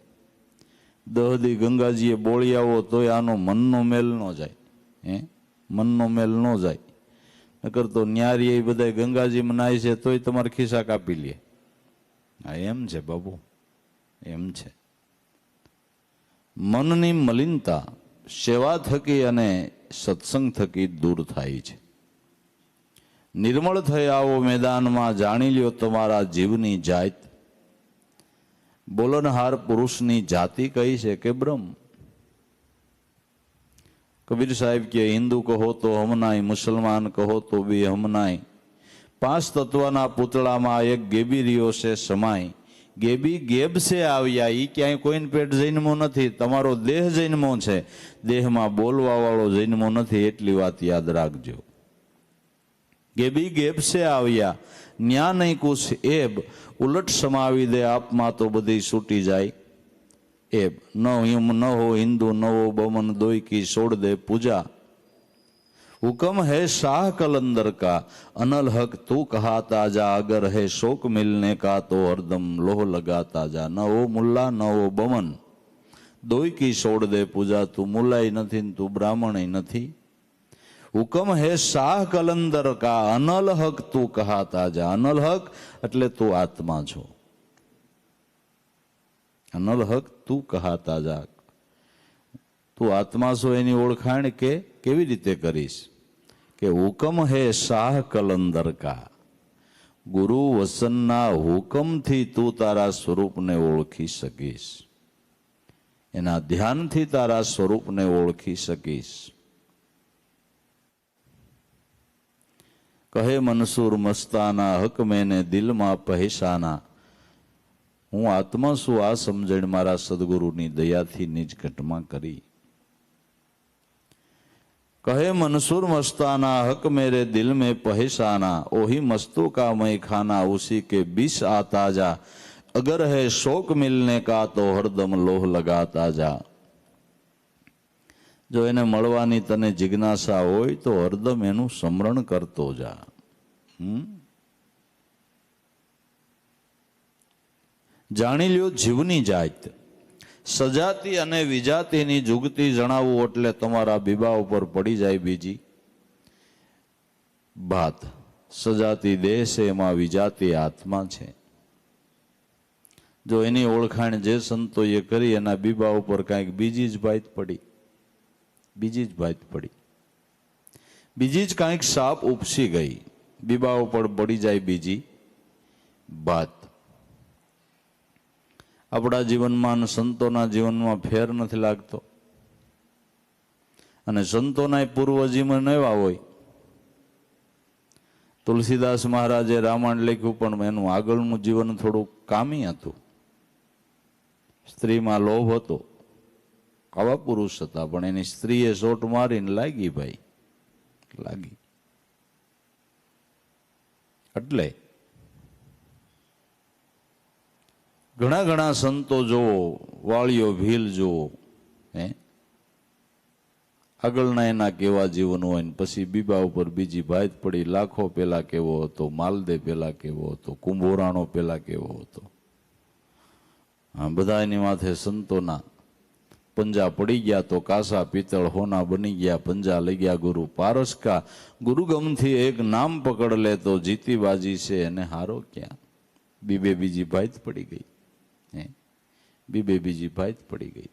દહદી ગંગાજીએ બોળી આવો તોય આનો મનનો મેલ ન જાય. મનનો મેલ ન જાય. નકર તો ન્યારી એ બધા ગંગાજીમાં નાય છે તોય તમારે ખિસ્સા કાપી લે. હા, એમ છે બાબુ, એમ છે. મનની મલિનતા સેવા થકી અને સત્સંગ થકી દૂર થાય છે. નિર્મળ થઈ આવો મેદાનમાં, જાણી લ્યો તમારા જીવની જાત. બોલનહાર પુરુષની જાતિ કઈ છે કે બ્રહ્મ. કબીર સાહેબ કે હિન્દુ કહો તો હમનાય, મુસલમાન કહો તો બી હમનાય. પાંચ તત્વના પૂતળામાં એક ગેબીરીઓ છે સમાય. ગેબી ગેબ સે આવ્યા, એ ક્યાંય કોઈને પેટ જન્મો નથી, તમારો દેહ જન્મો છે, દેહમાં બોલવા વાળો જન્મો નથી, એટલી વાત યાદ રાખજો. ગેબી ગેબ સે આવ્યા, ન્યા નહીં કુછ એબ, ઉલટ સમાવી દે આપમાં તો બધી છૂટી જાય એબ. ન હો હિન્દુ ન હો બમન દોઈ કી છોડ દે પૂજા, हुक्म है शाह कलंदर का, अनल हक तू कहाता जा, अगर है शोक मिलने का तो हरदम लोह लगाता जा. न हो मुल्ला न हो बमन दोई की छोड़ दे पूजा, તું મુલાય નથી તું બ્રાહ્મણ નથી. હુકમ હે શાહ કલંદર કા, અનલ હક તું કહાતા જા. અનલ હક એટલે તું આત્મા છો, અનલ હક તું કહાતા જા. તું આત્મા છો એની ઓળખાણ કેવી રીતે કરીશ? કે હુકમ હે શાહ કલંદર કા, ગુરુ વસનના હુકમથી તું તારા સ્વરૂપને ઓળખી શકીશ, એના ધ્યાનથી તારા સ્વરૂપને ઓળખી શકીશ. કહે મનસૂર મસ્તાના, હક મેને દિલમાં પહેશાના. હું આત્મા છું, આ સમજણ મારા સદગુરુની દયાથી નિજ ઘટમાં કરી. कहे मंसूर मस्ताना, हक मेरे दिल में पहचाना, ओही मस्तों का मैं खाना, उसी के बीच आता जा. अगर है शोक मिलने का तो हरदम लोह लगाता जा. जो એને મળવાની તને જિજ્ઞાસા હોય તો હરદમ એનું સ્મરણ કરતો જા. જાણી લ્યો જીવની જાત, સજાતી અને વિજાતીની જુગતી જણાવવું એટલે તમારા બીબા ઉપર પડી જાય બીજી વાત. સજાતી દેહ છે, એમાં વિજાતી આત્મા છે. જો એની ઓળખાણ જે સંતોએ કરી એના બીબા ઉપર કાંઈક બીજી જ ભાત પડી, બીજી જ ભાત પડી, બીજી જ કાંઈક સાપ ઉપસી ગઈ, બીબા ઉપર પડી જાય બીજી વાત. આપણા જીવનમાં અને સંતોના જીવનમાં ફેર નથી લાગતો, અને સંતોના પૂર્વજીવન એવા હોય. તુલસીદાસ મહારાજે રામાયણ લખ્યું પણ એનું આગળનું જીવન થોડું કામી હતું. સ્ત્રીમાં લોભ હતો, આવા પુરુષ હતા, પણ એની સ્ત્રીએ શોટ મારીને લાગી, ભાઈ લાગી. એટલે ઘણા ઘણા સંતો જોવો, વાળીઓ ભીલ જોવો, આગળના એના કેવા જીવન હોય ને પછી બીબા ઉપર બીજી ભાત પડી. લાખો પેલા કેવો હતો, માલદે પેલા કેવો હતો, કુંભોરાણો પેલા કેવો હતો. હા, બધા એની માથે સંતોના પંજા પડી ગયા તો કાસા પિત્તળ હોના બની ગયા. પંજા લઈ ગયા ગુરુ પારસ કા, ગુરુ ગમથી એક નામ પકડ લે તો જીતી બાજી છે એને હારો ક્યાં. બીબે બીજી ભાત પડી ગઈ, બીબે બીજી ભાત પડી ગઈ.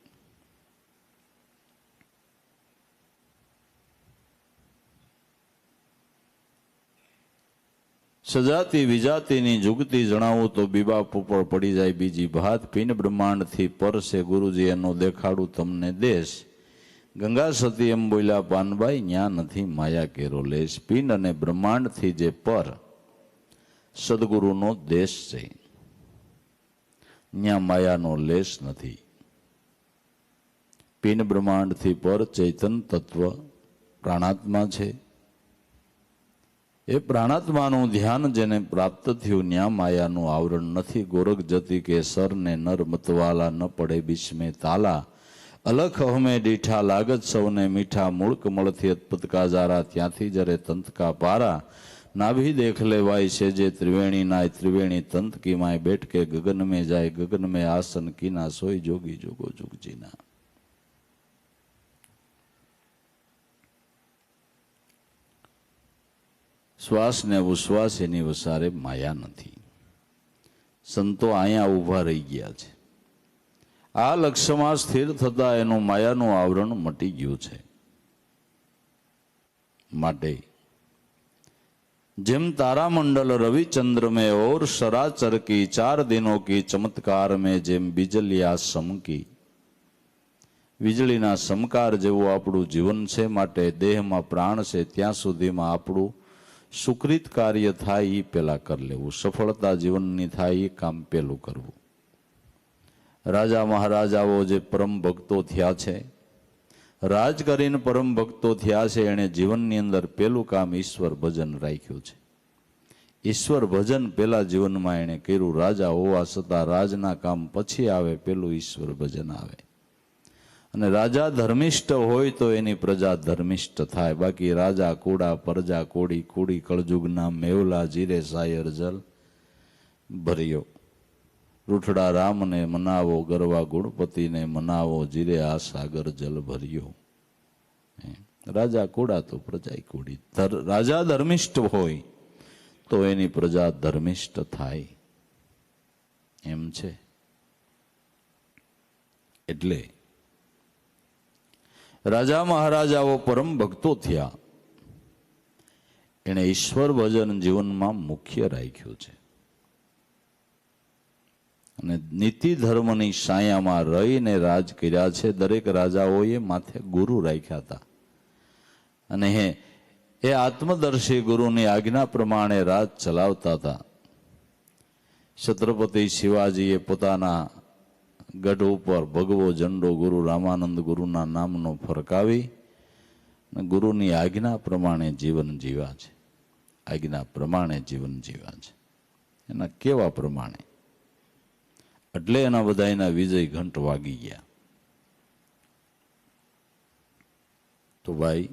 સજાતી વિજાતીની જુગતી જણાવું તો બીબા ઉપર પડી જાય બીજી ભાત. પિંડ બ્રહ્માંડથી પર છે ગુરુજી એનો દેખાડું તમને દેશ. ગંગા સતી એમ બોલ્યા પાનબાઈ, ન્યા નથી માયા કેરો લેશ. પિંડ અને બ્રહ્માંડથી જે પર સદગુરુનો દેશ છે, ન્યા માયાનો લેશ નથી. પિંડ બ્રહ્માંડથી પર ચૈતન તત્વ પ્રાણાત્મા છે. એ પ્રાણાત્માનું ધ્યાન જેને પ્રાપ્ત થયું, ન્યા માયાનું આવરણ નથી. ગોરખ જતી કે સર ને નર મતવાલા, ન પડે બીચમે તાલા. અલખ હમે દીઠા લાગત સૌને મીઠા. મૂળ કમળથી અતપતકા જારા, ત્યાંથી જરે તંતકા પારા. નાભી દેખ લેવાય છે જે ત્રિવેણી નાય, ત્રિવેણી તંત કી માય. બેઠ કે ગગન में જાય, ગગન में આસન કીના. સોઈ જોગી જોગો જુગજીના. શ્વાસ ને ઉશ્વાસ એની વસારે માયા નથી. સંતો અહીંયા ઊભા રહી ગયા છે. આ લક્ષ્યમાં સ્થિર થતા એનું માયાનું આવરણ મટી ગયું છે. માટે જેમ तारामंडल रविचंद्र में और सराचर की 4 दिनों की चमत्कार में જેમ बिजलिया समकी, વીજળીના સમકાર જેવું આપણું જીવન છે. માટે દેહમાં પ્રાણ છે ત્યાં સુધીમાં આપણું સુકૃત કાર્ય થાય એ પેલા કરી લેવું. સફળતા જીવનની થાય એ કામ પેલું કરવું. રાજા મહારાજાઓ જે પરમ ભક્તો થયા છે, રાજ કરીને પરમ ભક્તો થયા છે, એણે જીવનની અંદર પેલું કામ ઈશ્વર ભજન રાખ્યું છે. ઈશ્વર ભજન પેલા જીવનમાં એણે કર્યું. રાજા હોવા છતાં રાજના કામ પછી આવે, પેલું ઈશ્વર ભજન આવે. અને રાજા ધર્મિષ્ઠ હોય તો એની પ્રજા ધર્મિષ્ઠ થાય. બાકી રાજા કુડા, પ્રજા કોડી, કુડી કળજુગના મેવલા, જીરે સાયર જલ ભર્યો. રૂઠડા રામને મનાવો, ગરવા ગુણપતિને મનાવો, જીરે આ સાગર જલ ભર્યો. રાજા કુડા તો પ્રજા કુડી. રાજા ધર્મિષ્ઠ હોય તો એની પ્રજા ધર્મિષ્ઠ થાય, એમ છે. એટલે રાજા મહારાજાઓ પરમ ભક્તો થયા, એણે ઈશ્વર ભજન જીવનમાં મુખ્ય રાખ્યું છે. અને નીતિ ધર્મની સાયામાં રહીને રાજ કર્યા છે. દરેક રાજાઓએ માથે ગુરુ રાખ્યા હતા. અને એ આત્મદર્શી ગુરુની આજ્ઞા પ્રમાણે રાજ ચલાવતા હતા. છત્રપતિ શિવાજીએ પોતાના ગઢ ઉપર ભગવો ઝંડો ગુરુ રામાનંદ ગુરુના નામનો ફરકાવી ગુરુની આજ્ઞા પ્રમાણે જીવન જીવ્યા છે. આજ્ઞા પ્રમાણે જીવન જીવ્યા છે. એના કેવા પ્રમાણે, એટલે એના બધાના વિજય ઘંટ વાગી ગયા. તો ભાઈ,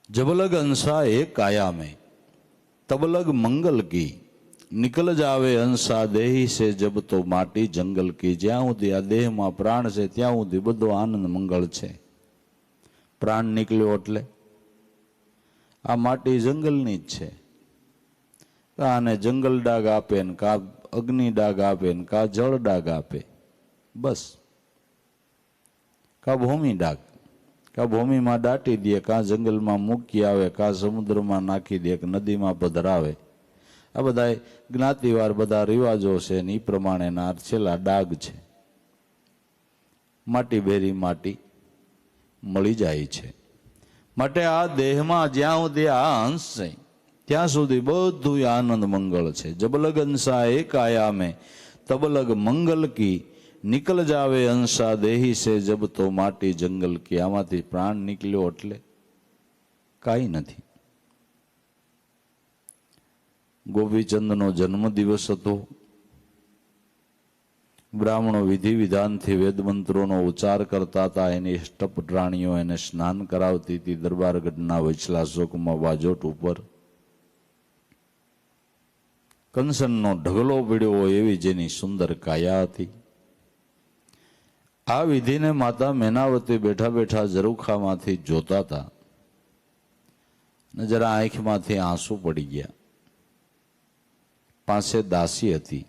जबलग अंसा एक आया में तबलग मंगल की निकल जावे अंसा देही से जब तो माटी जंगल की. ज्यां સુધી આ દેહમાં પ્રાણ છે ત્યાં સુધી બધો આનંદ મંગળ છે. પ્રાણ નીકળ્યો એટલે આ માટી જંગલની જ છે. આને જંગલ ડાગ આપે ને કા અગ્નિ ડાગ આપે ને કા જળ ડાગ આપે, બસ. કા ભૂમિ ડાગ, કા ભૂમિમાં દાટી દે, કા જંગલમાં મૂકી આવે, કા સમુદ્રમાં નાખી દે, કે નદીમાં પધરાવે. આ બધા જ્ઞાતિવાર બધા રિવાજો છે ને એ પ્રમાણેના છેલ્લા ડાગ છે. માટી ભેરી માટી મળી જાય છે. માટે આ દેહમાં જ્યાં સુધી આ અંશ છે ત્યાં સુધી બધું આનંદ મંગળ છે. જબલગ અંસા એક આયા મેં તબલગ મંગલ કી નિકલ જાવે અંસા દેહી સે જબ તો માટી જંગલ કી. આમાંથી પ્રાણ નીકળ્યો એટલે કાંઈ નથી. ગોપીચંદનો જન્મ દિવસ હતો. બ્રાહ્મણો વિધિ વિધાનથી વેદ મંત્રોનો ઉચ્ચાર કરતા હતા. એની અષ્ટપ રાણીઓ એને સ્નાન કરાવતી હતી દરબારગઢના વચલા ચોકમાં બાજોટ ઉપર. કંસનનો ઢગલો પીડ્યો હોય એવી જેની સુંદર કાયા હતી. આ વિધિને માતા મેનાવતી બેઠા બેઠા ઝરૂખામાંથી જોતા હતા ને જરા આંખમાંથી આંસુ પડી ગયા. પાસે દાસી હતી.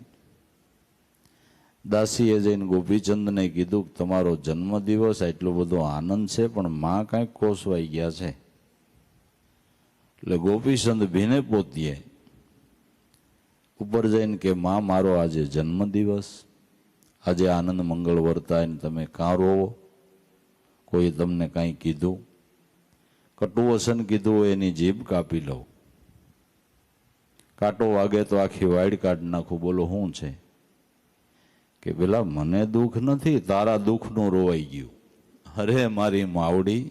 દાસીએ જઈને ગોપીચંદને કીધું કે તમારો જન્મદિવસ, એટલો બધો આનંદ છે, પણ માં કાંઈક કોસવાઈ ગયા છે. એટલે ગોપીચંદ ભીને પોતીએ ઉપર જઈને કે માં, મારો આજે જન્મદિવસ, આજે આનંદ મંગળ વર્તાય ને તમે કાં રોવો? કોઈ તમને કાંઈ કીધું? કટુ વસન કીધું એની જીભ કાપી લઉં. કાંટો વાગે તો આખી વાઈડ કાઢી નાખું. બોલો શું છે? કે પેલા મને દુઃખ નથી, તારા દુઃખનું રોવાઈ ગયું. અરે મારી માવડી,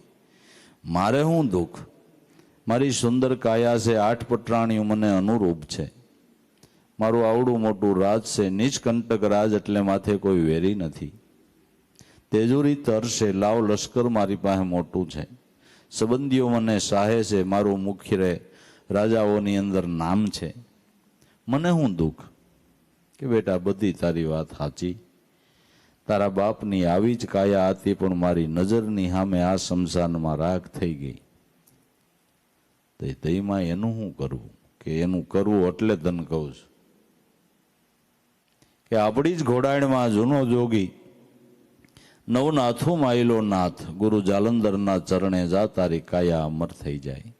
મારે શું દુઃખ? મારી સુંદર કાયા છે, 8 પટરાણીઓ મને અનુરૂપ છે. મારું આવડું મોટું રાજ છે, નીચકંટક રાજ, એટલે માથે કોઈ વેરી નથી. તેજુરી તરશે, લાવ લશ્કર મારી પાસે મોટું છે. સંબંધીઓ મને સાહે છે, મારું મુખ્ય રાજાઓની અંદર નામ છે. મને શું દુઃખ? કે બેટા, બધી તારી વાત સાચી. તારા બાપની આવી જ કાયા હતી, પણ મારી નજરની સામે આ શમશાનમાં રાખ થઈ ગઈ. તો તેમાં એનું શું કરવું? કે એનું કરવું એટલે તને કહું છું કે આપણી જ ઘોડાણમાં જૂનો જોગી નવનાથું માયલો નાથ ગુરુ જાલંધરના ચરણે જા, તારી કાયા અમર થઈ જાય.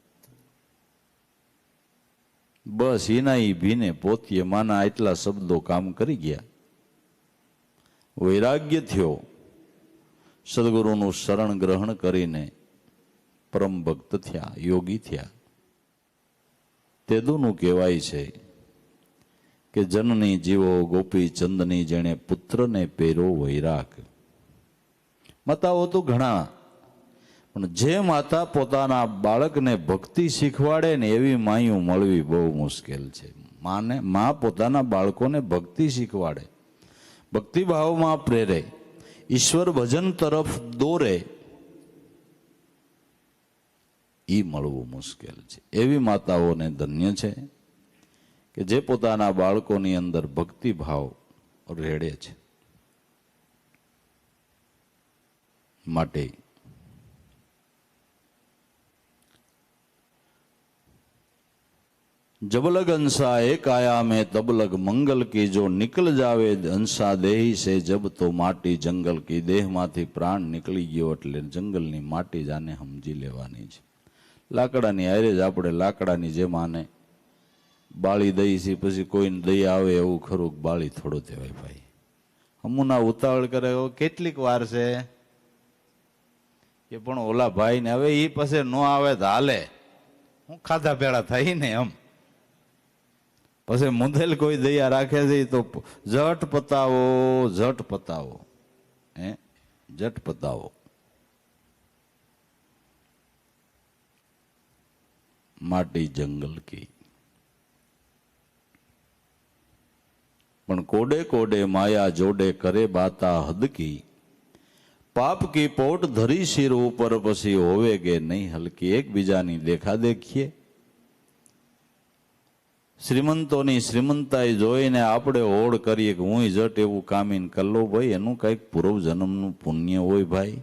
બસ એના ઈ ભીને પોતીએ માના એટલા શબ્દો કામ કરી ગયા. વૈરાગ્ય થયો. સદગુરુનું શરણ ગ્રહણ કરીને પરમ ભક્ત થયા, યોગી થયા. તેદુનું કહેવાય છે કે જનની જીવો ગોપી ચંદની જેણે પુત્રને પેરો વૈરાગ. માતાઓ તો ઘણા, પણ જે માતા પોતાના બાળકને ભક્તિ શીખવાડે ને એવી માયું મળવી બહુ મુશ્કેલ છે. માં પોતાના બાળકોને ભક્તિ શીખવાડે, ભક્તિભાવમાં પ્રેરે, ઈશ્વર ભજન તરફ દોરે, એ મળવું મુશ્કેલ છે. એવી માતાઓને ધન્ય છે કે જે પોતાના બાળકોની અંદર ભક્તિભાવ રેડે છે. માટે जबलग अंसा एक आया में तबलग मंगल की जो निकल जावे अंसा देही से जब तो माटी जंगल की. દેહમાંથી પ્રાણ નીકળી ગયો એટલે જંગલની માટી જાને સમજી લેવાની છે. લાકડાની હારે જ આપણે લાકડાની જેમ આને બાળી દઈ છે, પછી કોઈને દઈ આવે એવું ખરું બાળી થોડો દેવાય ભાઈ. હમુના ઉતાવળ કરે કેટલીક વાર છે કે પણ ઓલા ભાઈ ને હવે એ પછી ન આવે તો હાલે, હું ખાધા ભેળા થઈ ને એમ. પછી મુંદેલ કોઈ દયા રાખે છે તો જટ પતાવો, જટ પતાવો, જટ પતાવો. માટી જંગલ કી પણ કોડે કોડે માયા જોડે કરે બાતા હદ કી. પાપ કી પોટ ધરી શિર ઉપર પછી હોવે કે નહીં હલકી. એકબીજાની દેખા દેખીએ, શ્રીમંતોની શ્રીમંતાઈ જોઈને આપણે હોડ કરીએ કે હું જટ એવું કામીન કરલો. ભાઈ એનું કંઈક પૂર્વ જન્મનું પુણ્ય હોય ભાઈ,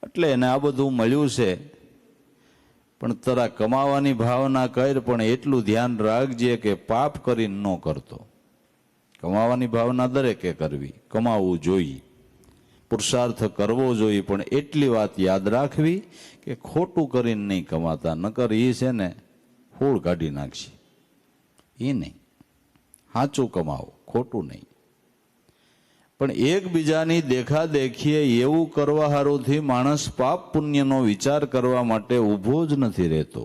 એટલે એને આ બધું મળ્યું છે. પણ તારા કમાવાની ભાવના કર, પણ એટલું ધ્યાન રાખજે કે પાપ કરીને ન કરતો. કમાવાની ભાવના દરેકે કરવી, કમાવું જોઈએ, પુરુષાર્થ કરવો જોઈએ, પણ એટલી વાત યાદ રાખવી કે ખોટું કરીને નહીં કમાતા, નકર એ છે ને હોળ કાઢી નાખશે. એ નહીં, સાચું કમાવો, ખોટું નહીં. પણ એકબીજાની દેખા દેખીએ એવું કરવા હારુંથી માણસ પાપ પુણ્યનો વિચાર કરવા માટે ઊભો જ નથી રહેતો,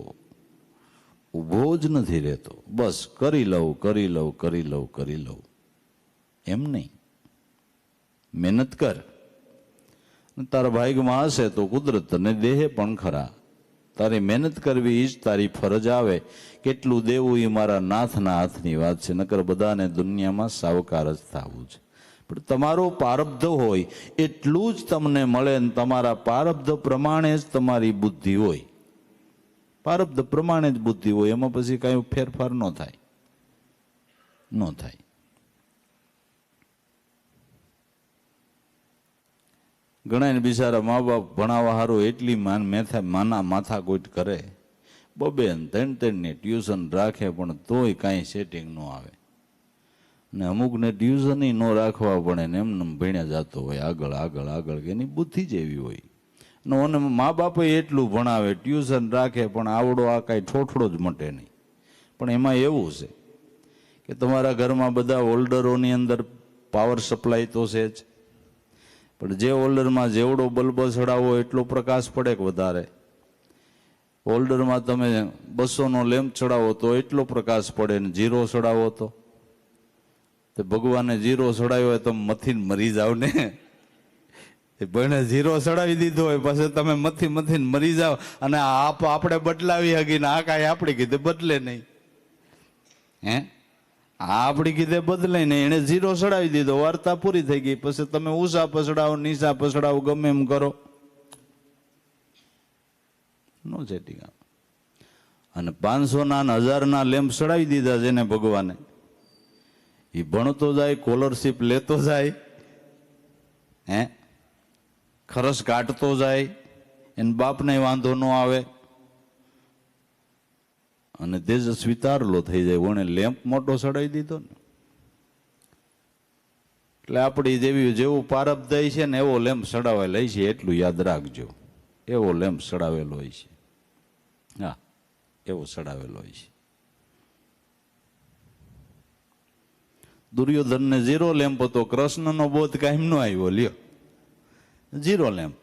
ઊભો જ નથી રહેતો. બસ કરી લઉં, કરી લઉં, કરી લઉં, કરી લઉં, એમ નહીં. મહેનત કર, તારા ભાગ્યમાં હશે તો કુદરત તને દેહે પણ ખરા. તારી મહેનત કરવી એ જ તારી ફરજ આવે. કેટલું દેવું એ મારા નાથના હાથની વાત છે, નકર બધાને દુનિયામાં સાવકાર જ થવું છે. પણ તમારું પારબ્ધ હોય એટલું જ તમને મળે, ને તમારા પારબ્ધ પ્રમાણે જ તમારી બુદ્ધિ હોય. પારબ્ધ પ્રમાણે જ બુદ્ધિ હોય, એમાં પછી કાંઈ ફેરફાર ન થાય, ન થાય. ઘણા બિચારા મા બાપ ભણાવવા સારું એટલી માથા કોઈટ કરે, 2-3 ને ટ્યુશન રાખે, પણ તોય કાંઈ સેટિંગ ન આવે. ને અમુકને ટ્યુશન ન રાખવા પડે ને એમને ભણ્યા જતો હોય આગળ આગળ આગળ, એની બુદ્ધિ જ એવી હોય. અને મા બાપે એટલું ભણાવે, ટ્યુશન રાખે, પણ આવડો આ કાંઈ ઠોઠડો જ મટે નહીં. પણ એમાં એવું છે કે તમારા ઘરમાં બધા હોલ્ડરોની અંદર પાવર સપ્લાય તો છે જ, પણ જે હોલ્ડરમાં જેવડો બલ્બ ચડાવો એટલો પ્રકાશ પડે કે વધારે. હોલ્ડરમાં તમે 200નો લેમ્પ ચડાવો તો એટલો પ્રકાશ પડે, ને 0 ચડાવો તો ભગવાને 0 ચડાવ્યો હોય તો મથીને મરી જાવ ને. ભણે 0 ચડાવી દીધો હોય પછી તમે મથીને મરી જાવ, અને આપણે બદલાવી હગી ને આ કાંઈ આપણી કીધે બદલે નહીં. આપણી કીધે બદલે નહીં, એને 0 ચડાવી દીધો, વાર્તા પૂરી થઈ ગઈ. પછી તમે ઊંચા પસડાવો, નીચા પસડાવો, ગમે એમ કરો, નો સેટિંગ. અને 500ના 1000ના લેમ્પ ચડાવી દીધા જેને ભગવાને, એ ભણતો જાય, સ્કોલરશીપ લેતો જાય, ખરસ કાઢતો જાય, એને બાપને વાંધો ન આવે, અને તેજસ્વી તારલો થઈ જાય. ઓણે લેમ્પ મોટો ચડાવી દીધો ને. એટલે આપણી જેવું પારબદય છે ને એવો લેમ્પ ચડાવેલો હોય છે, એટલું યાદ રાખજો. એવો લેમ્પ ચડાવેલો હોય છે, હા, એવો ચડાવેલો હોય છે. દુર્યોધનને 0 લેમ્પ હતો, કૃષ્ણનો બોધ કાંઈ ન આવ્યો, લ્યો 0 લેમ્પ,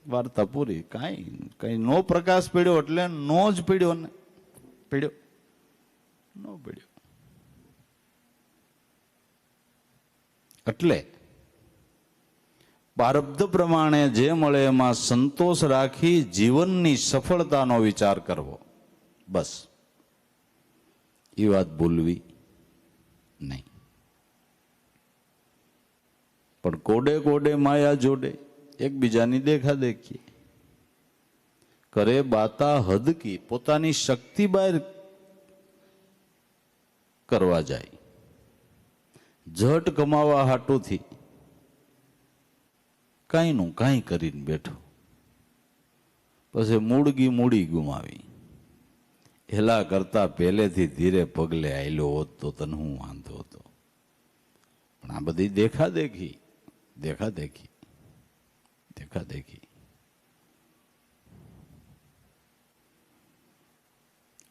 વાર્તા પૂરી. કાંઈ નો પ્રકાશ પડ્યો એટલે નો જ પડ્યો ને, પડ્યો. ન પડ્યો. એટલે પ્રારબ્ધ પ્રમાણે જે મળે એમાં સંતોષ રાખી જીવનની સફળતાનો વિચાર કરવો, બસ. એ વાત ભૂલવી નહીં. પણ કોડે કોડે માયા જોડે એકબીજાની દેખા દેખી કરે, બાતા હદકી, પોતાની શક્તિ બહાર કરવા જાય, ઝટ કમાવા હાટુથી કાંઈ નું કાંઈ કરીને બેઠો, પછી મૂડી ગુમાવી. હેલા કરતા પહેલેથી ધીરે પગલે આયલો હોત તો તને હું વાંધો હતો. પણ આ બધી દેખા દેખી.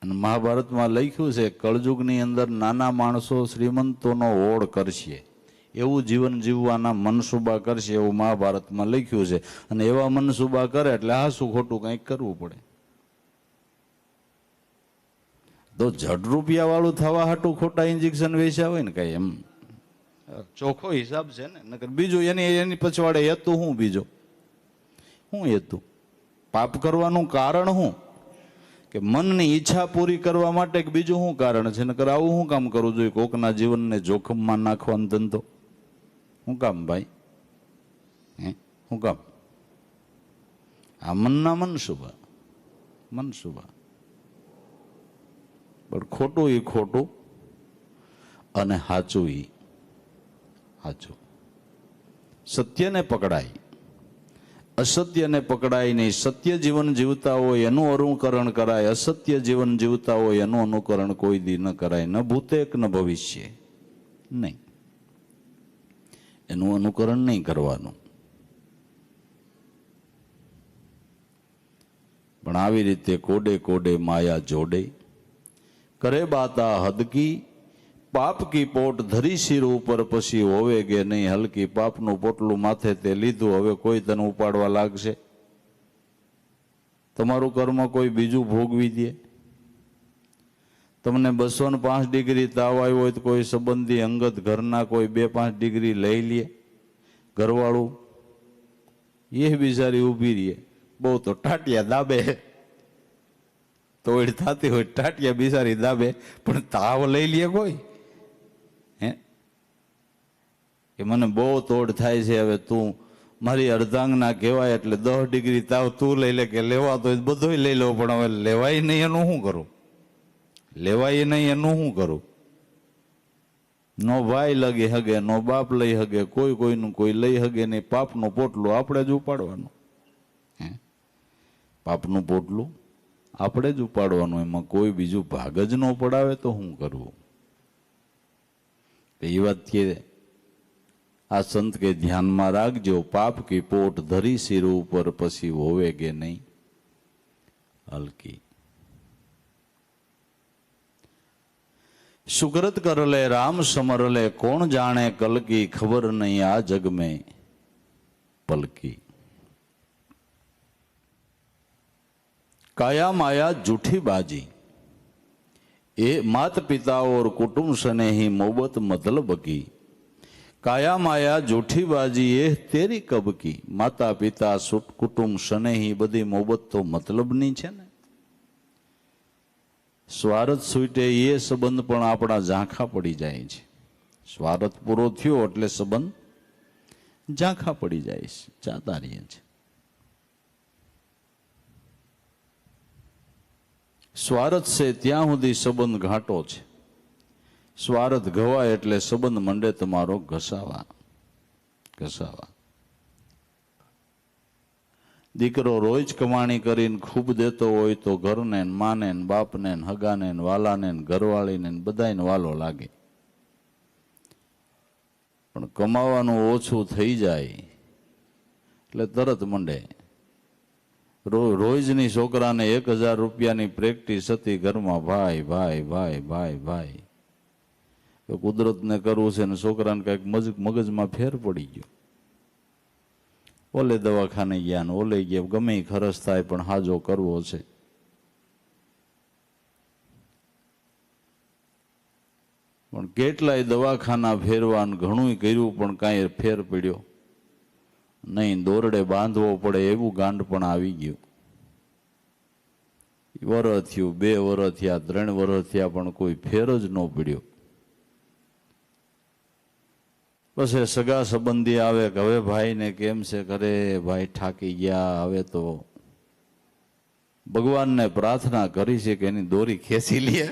અને મહાભારતમાં લખ્યું છે, કળયુગની અંદર નાના માણસો શ્રીમંતોનો ઓળ કરશે, એવું જીવન જીવવાના મનસુબા કરશે, એવું મહાભારતમાં લખ્યું છે. અને એવા મનસુબા કરે એટલે હાસું ખોટું કંઈક કરવું પડે. તો જડ રૂપિયા વાળું થવા હાટું ખોટા ઇન્જેક્શન વેચ્યા હોય ને, કઈ એમ ચોખ્ખો હિસાબ છે ને. નકર બીજું એની પછવાડે હેતુ શું? બીજો શું હેતુ? પાપ કરવાનું કારણ શું? કે મનની ઈચ્છા પૂરી કરવા માટે કે બીજું શું કારણ છે? નકર આવું શું કામ કરવું જોઈએ? કોકના જીવનને જોખમમાં નાખવાનો ધંધો શું કામ ભાઈ? શું કામ? આ મનના મનસુબા. પણ ખોટું એ ખોટું અને સાચું એ સાચું. સત્યને પકડાય, અસત્યને પકડાય નહીં. સત્ય જીવન જીવતા હોય એનું અનુકરણ કરાય, અસત્ય જીવન જીવતા હોય એનું અનુકરણ કોઈ દી ન કરાય. ન ભૂતે કે ન ભવિષ્ય, નહીં. એનું અનુકરણ નહીં કરવાનું. પણ આવી રીતે કોડે કોડે માયા જોડે કરે, બાતા હદકી, પાપ કી પોટ ધરી શિર ઉપર, પછી હોવે કે નહીં હલકી. પાપનું પોટલું માથે તે લીધું, હવે કોઈ તને ઉપાડવા લાગશે? તમારું કર્મ કોઈ બીજું ભોગવી દે? તમને 205 ડિગ્રી તાવ આવ્યો હોય તો કોઈ સંબંધી અંગત ઘરના કોઈ 2-5 ડિગ્રી લઈ લે. ઘરવાળું એ બિચારી ઊભી રહે, બહુ તો ટાટિયા દાબે, તોડ થતી હોય ટાટિયા બિચારી દાબે, પણ તાવ લઈ લે કોઈ? કે મને બહુ તોડ થાય છે, હવે તું મારી અર્ધાંગના કહેવાય એટલે 10 ડિગ્રી તાવ તું લઈ લે. કે લેવા તો બધું લઈ લો, પણ હવે લેવાય નહીં એનું શું કરું? નો ભાઈ લગી હગે, નો બાપ લઈ હગે, કોઈનું કોઈ લઈ હગે નહીં. પાપનું પોટલું આપણે જ ઉપાડવાનું. પાપનું પોટલું આપણે જ ઉપાડવાનું, એમાં કોઈ બીજું ભાગ જ ન પડાવે તો શું કરવું? એ વાત કે આ સંત કે ધ્યાનમાં રાખજો, પાપ કી પોટ ધરી શિર ઉપર, પછી હોવે કે નહીં હલકી. સુકૃત કર લે રામ સમર લે, કોણ જાણે કલકી. ખબર નહીં આ જગ में પલકી. काया माया जूठी बाजी, ये मात पिता और कुटुंब स्नेही मोहब्बत मतलब की. काया माया जूठी बाजी ये तेरी कब की. माता पिता कुटुंब स्नेही बधी मोहब्बत तो मतलबनी छे ने. स्वार्थ छूटे ये संबंध पण आपणा झांखा पड़ी जाए छे. स्वार्थ पूरो थयो એટલે સંબંધ ઝાંખા પડી જાય છે, જાતા રહે છે. સ્વાર્થ છે ત્યાં સુધી સંબંધ ઘાટો છે. સ્વાર્થ ઘવાય એટલે સંબંધ મંડે તમારો ઘસાવા. દીકરો રોજ કમાણી કરીને ખૂબ દેતો હોય તો ઘરને માને બાપને હગાને વાલાને ઘરવાળીને બધાને વાલો લાગે. પણ કમાવાનું ઓછું થઈ જાય એટલે તરત મંડે. રોજની છોકરાને 1000 રૂપિયાની પ્રેક્ટિસ હતી ઘરમાં, ભાઈ ભાઈ ભાઈ ભાઈ ભાઈ. કુદરતને કરવું છે ને છોકરાને કઈક મગજમાં ફેર પડી ગયો. ઓલે દવાખાને ગયા ને ઓલે ગયા, ગમે ખર્ચ થાય પણ હાજો કરવો છે. પણ કેટલાય દવાખાના ફેરવા ઘણું કર્યું પણ કાંઈ ફેર પડ્યો નહીં. દોરડે બાંધવો પડે એવું ગાંડ પણ આવી ગયું. વરસ થયું, 2 વરસ થયા, 3 વરસ થયા, પણ કોઈ ફેર જ ન પડ્યો. પછી સગા સંબંધી આવે કે હવે ભાઈને કેમ છે, કરે ભાઈ થાકી ગયા, હવે તો ભગવાનને પ્રાર્થના કરી છે કે એની દોરી ખેંચી લે.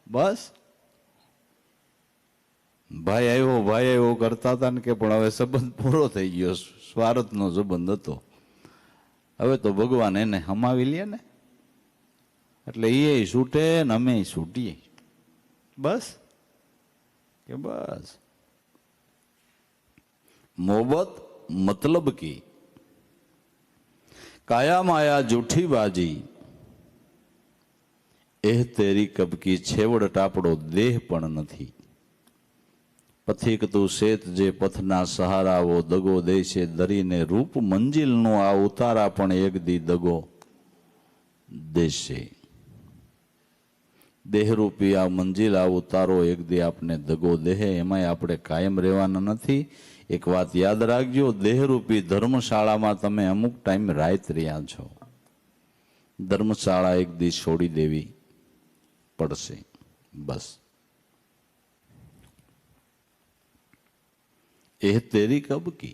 બસ ભાઈ આવ્યો કરતા હતા ને કે પણ હવે સંબંધ પૂરો થઈ ગયો, સ્વાર્થનો સંબંધ હતો, હવે તો ભગવાન એને હમાવી લે ને, એટલે એ છૂટે ને અમે છૂટીએ. બસ કે બસ મોહબ્બત मतलब की काया माया जूठी बाजी एह तेरी कब की छेवड़ टापड़ो देह पण નથી. પથિક તું શેત જે પથના સહારાવો દગો દેશે દરીને રૂપ મંજિલનો આ ઉતારા પણ એક દી દગો દેશે. દેહરૂપી આ મંજિલ આ ઉતારો એક દી આપને દગો દેહે. એમાંય આપણે કાયમ રહેવાના નથી. એક વાત યાદ રાખજો, દેહરૂપી ધર્મશાળામાં તમે અમુક ટાઈમ રાત રહ્યા છો. ધર્મશાળા એક દી છોડી દેવી પડશે. બસ एह तेरी कब की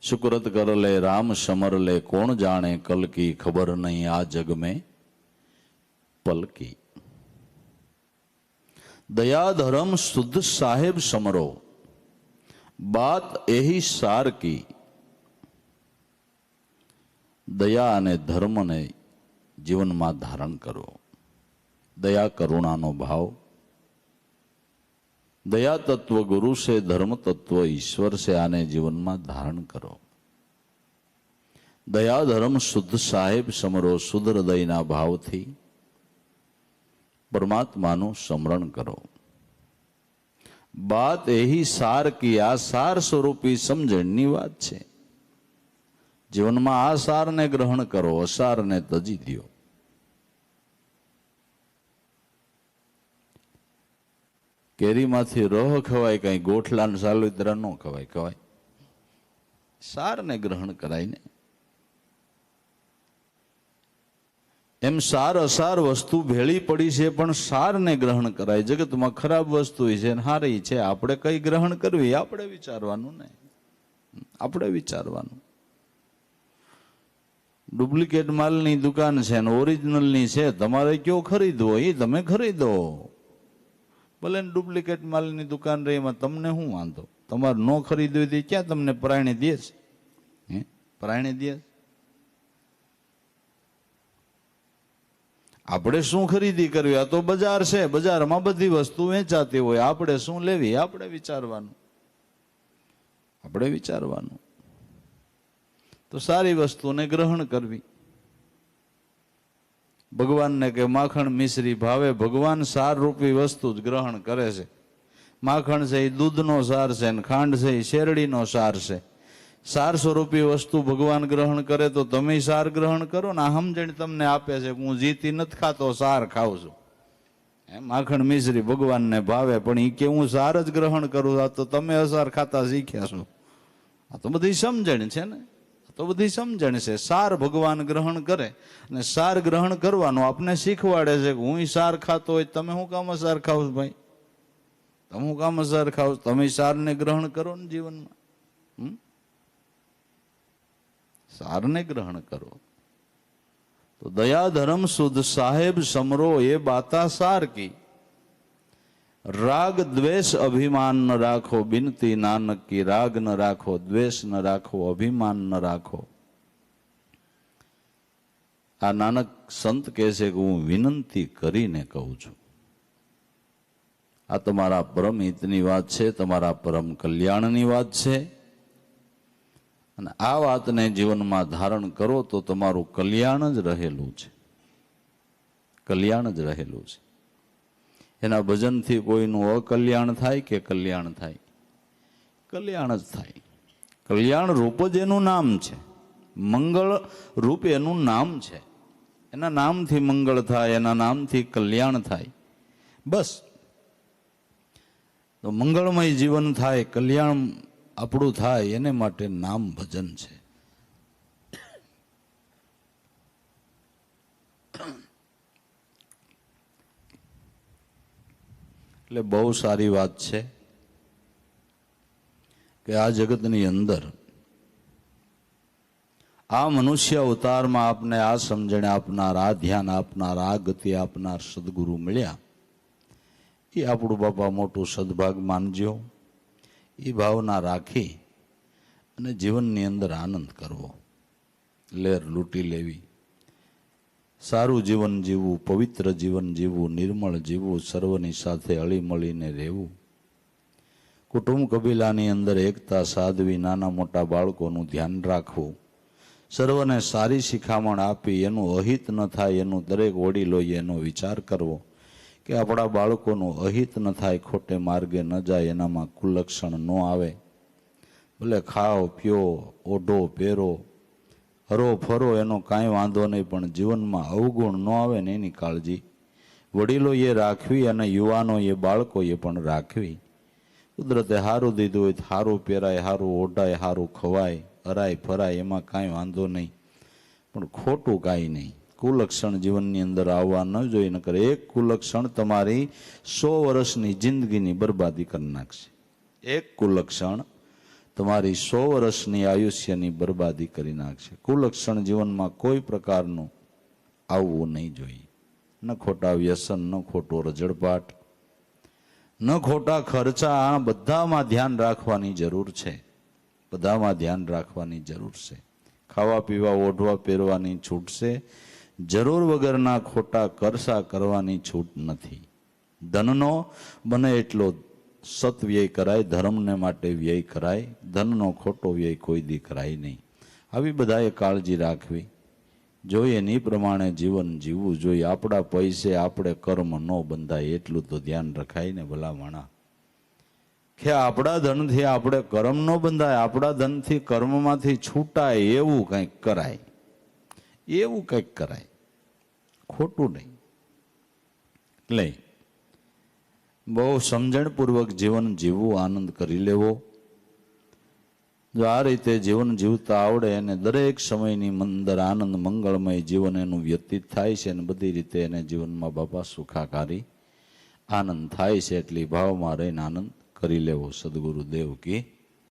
शुक्रत कर ले राम समर ले कौन जाने कल की खबर नहीं आ जग में पल की. दया धर्म शुद्ध साहेब समरो बात यही सार की. दया અને ધર્મને જીવનમાં ધારણ કરો. દયા કરુણાનો ભાવ, दया तत्व गुरु से, धर्म तत्व ईश्वर से, आने जीवन में धारण करो. दया धर्म शुद्ध साहेब समरो. शुद्ध हृदयना भाव थी परमात्मानु स्मरण करो. बात यही सार की. आ सार स्वरूपी समझणनी बात छे. जीवन में आ सार ने ग्रहण करो, असार ने तजी दो. કેરીમાંથી રહ ખવાય, કઈ ગોઠલા ને સાલોતરા ન ખવાય. ખવાય સાર ને ગ્રહણ કરાય ને. એમ સાર અસાર વસ્તુ ભેળી પડી છે પણ સાર ને ગ્રહણ કરાય. જગતમાં ખરાબ વસ્તુ છે ને હારી છે, આપણે કઈ ગ્રહણ કરવી આપણે વિચારવાનું ને. આપણે વિચારવાનું. ડુપ્લિકેટ માલની દુકાન છે ને ઓરિજિનલની છે, તમારે કયો ખરીદવો એ તમે ખરીદો. ભલે ડુપ્લિકેટ માલની દુકાન રહી, એમાં તમને શું વાંધો? તમારે ન ખરીદવી હતી ક્યાં તમને પરાયણી દે છે? પરાયણી દે. આપણે શું ખરીદી કરવી? આ તો બજાર છે, બજારમાં બધી વસ્તુ વેચાતી હોય, આપણે શું લેવી આપણે વિચારવાનું. આપણે વિચારવાનું. તો સારી વસ્તુને ગ્રહણ કરવી. ભગવાનને કે માખણ મિશ્રી ભાવે, ભગવાન સાર રૂપી વસ્તુ જ ગ્રહણ કરે છે. માખણ છે એ દૂધનો સાર છે ને ખાંડ છે એ શેરડીનો સાર છે. સાર સ્વરૂપી વસ્તુ ભગવાન ગ્રહણ કરે તો તમે સાર ગ્રહણ કરો ને. આ સમજણ તમને આપે છે કે હું જીતી નથી ખાતો, સાર ખાઉં છું. માખણ મિશ્રી ભગવાનને ભાવે પણ એ કે હું સાર જ ગ્રહણ કરું. આ તો તમે અસાર ખાતા શીખ્યા છો. આ તો બધી સમજણ છે ને. તો બધી સમજણ છે. સાર ભગવાન ગ્રહણ કરે અને સાર ગ્રહણ કરવાનું આપને શીખવાડે છે કે હું સાર ખાતો હોય, તમે શું કામ સાર ખાવ ભાઈ? તમે શું કામ સાર ખાવ? તમે સારને ગ્રહણ કરો ને જીવનમાં. સારને ગ્રહણ કરો. તો દયા ધર્મ શુદ્ધ સાહેબ સમરો એ બાતા સાર કી. राग द्वेष अभिमान न राखो, बिनती नानक की. राग न राखो, द्वेष न राखो, अभिमान न राखो. आ नानक संत कहे कि हूँ विनंती करीने कहूं छूं. आ तमारा परम हितनी वात छे, तमारा परम कल्याणनी वात छे. અને આ વાતને જીવનમાં ધારણ કરો તો તમારું કલ્યાણ જ રહેલું છે. કલ્યાણ જ રહેલું છે. એના ભજનથી કોઈનું અકલ્યાણ થાય કે કલ્યાણ થાય? કલ્યાણ જ થાય. કલ્યાણ રૂપ જ એનું નામ છે. મંગળ રૂપ એનું નામ છે. એના નામથી મંગળ થાય, એના નામથી કલ્યાણ થાય. બસ તો મંગળમય જીવન થાય, કલ્યાણ આપણું થાય, એને માટે નામ ભજન છે. એટલે બહુ સારી વાત છે કે આ જગતની અંદર આ મનુષ્ય અવતારમાં આપને આ સમજણ આપનાર, આ ધ્યાન આપનાર, આ ગતિ આપનાર સદગુરુ મળ્યા. એ આપણું બાપા મોટું સદભાગ માનજો. એ ભાવના રાખી અને જીવનની અંદર આનંદ કરવો, લહેર લૂંટી લેવી, સારું જીવન જીવવું, પવિત્ર જીવન જીવવું, નિર્મળ જીવવું, સર્વની સાથે હળીમળીને રહેવું, કુટુંબ કબીલાની અંદર એકતા સાધવી, નાના મોટા બાળકોનું ધ્યાન રાખવું, સર્વને સારી શિખામણ આપી એનું અહિત ન થાય એનું દરેક વડીલોએ એનો વિચાર કરવો કે આપણા બાળકોનું અહિત ન થાય, ખોટે માર્ગે ન જાય, એનામાં કુલક્ષણ ન આવે. ભલે ખાઓ પીઓ, ઓઢો પહેરો, હરો ફરો, એનો કાંઈ વાંધો નહીં, પણ જીવનમાં અવગુણ ન આવે ને એની કાળજી વડીલોએ રાખવી અને યુવાનોએ, બાળકોએ પણ રાખવી. કુદરતે સારું દીધું હોય તો સારું પહેરાય, સારું ઓઢાય, સારું ખવાય, હરાય ફરાય, એમાં કાંઈ વાંધો નહીં, પણ ખોટું કાંઈ નહીં. કુલક્ષણ જીવનની અંદર આવવા ન જોઈએ, નકર એક કુલક્ષણ તમારી 100 વર્ષની જિંદગીની બરબાદી કરી નાખશે. એક કુલક્ષણ તમારી 100 વર્ષની આયુષ્યની બરબાદી કરી નાખશે. કુલક્ષણ જીવનમાં કોઈ પ્રકારનું આવવું નહીં જોઈએ. ન ખોટા વ્યસન, ન ખોટો રજડપાટ, ન ખોટા ખર્ચા. આ બધામાં ધ્યાન રાખવાની જરૂર છે, બધામાં ધ્યાન રાખવાની જરૂર છે. ખાવા પીવા, ઓઢવા પહેરવાની છૂટ છે, જરૂર વગરના ખોટા ખર્ચા કરવાની છૂટ નથી. ધનનો બને એટલો સત વ્યય કરાય, ધર્મને માટે વ્યય કરાય, ધનનો ખોટો વ્યય કોઈ દી કરાય નહીં. આવી બધાએ કાળજી રાખવી જોઈએ, એ પ્રમાણે જીવન જીવવું જોઈએ. આપણા પૈસે આપણે કર્મ ન બંધાય એટલું તો ધ્યાન રખાય ને ભલામણા, કે આપણા ધનથી આપણે કર્મ ન બંધાય, આપણા ધનથી કર્મમાંથી છૂટાય એવું કંઈક કરાય, એવું કંઈક કરાય, ખોટું નહીં. એટલે બહુ સમજણપૂર્વક જીવન જીવવું, આનંદ કરી લેવો. જો આ રીતે જીવન જીવતા આવડે અને દરેક સમયની અંદર આનંદ મંગળમય જીવન એનું વ્યતીત થાય છે, અને બધી રીતે એને જીવનમાં બાપા સુખાકારી આનંદ થાય છે. એટલી ભાવમાં રહીને આનંદ કરી લેવો. સદગુરુદેવ કી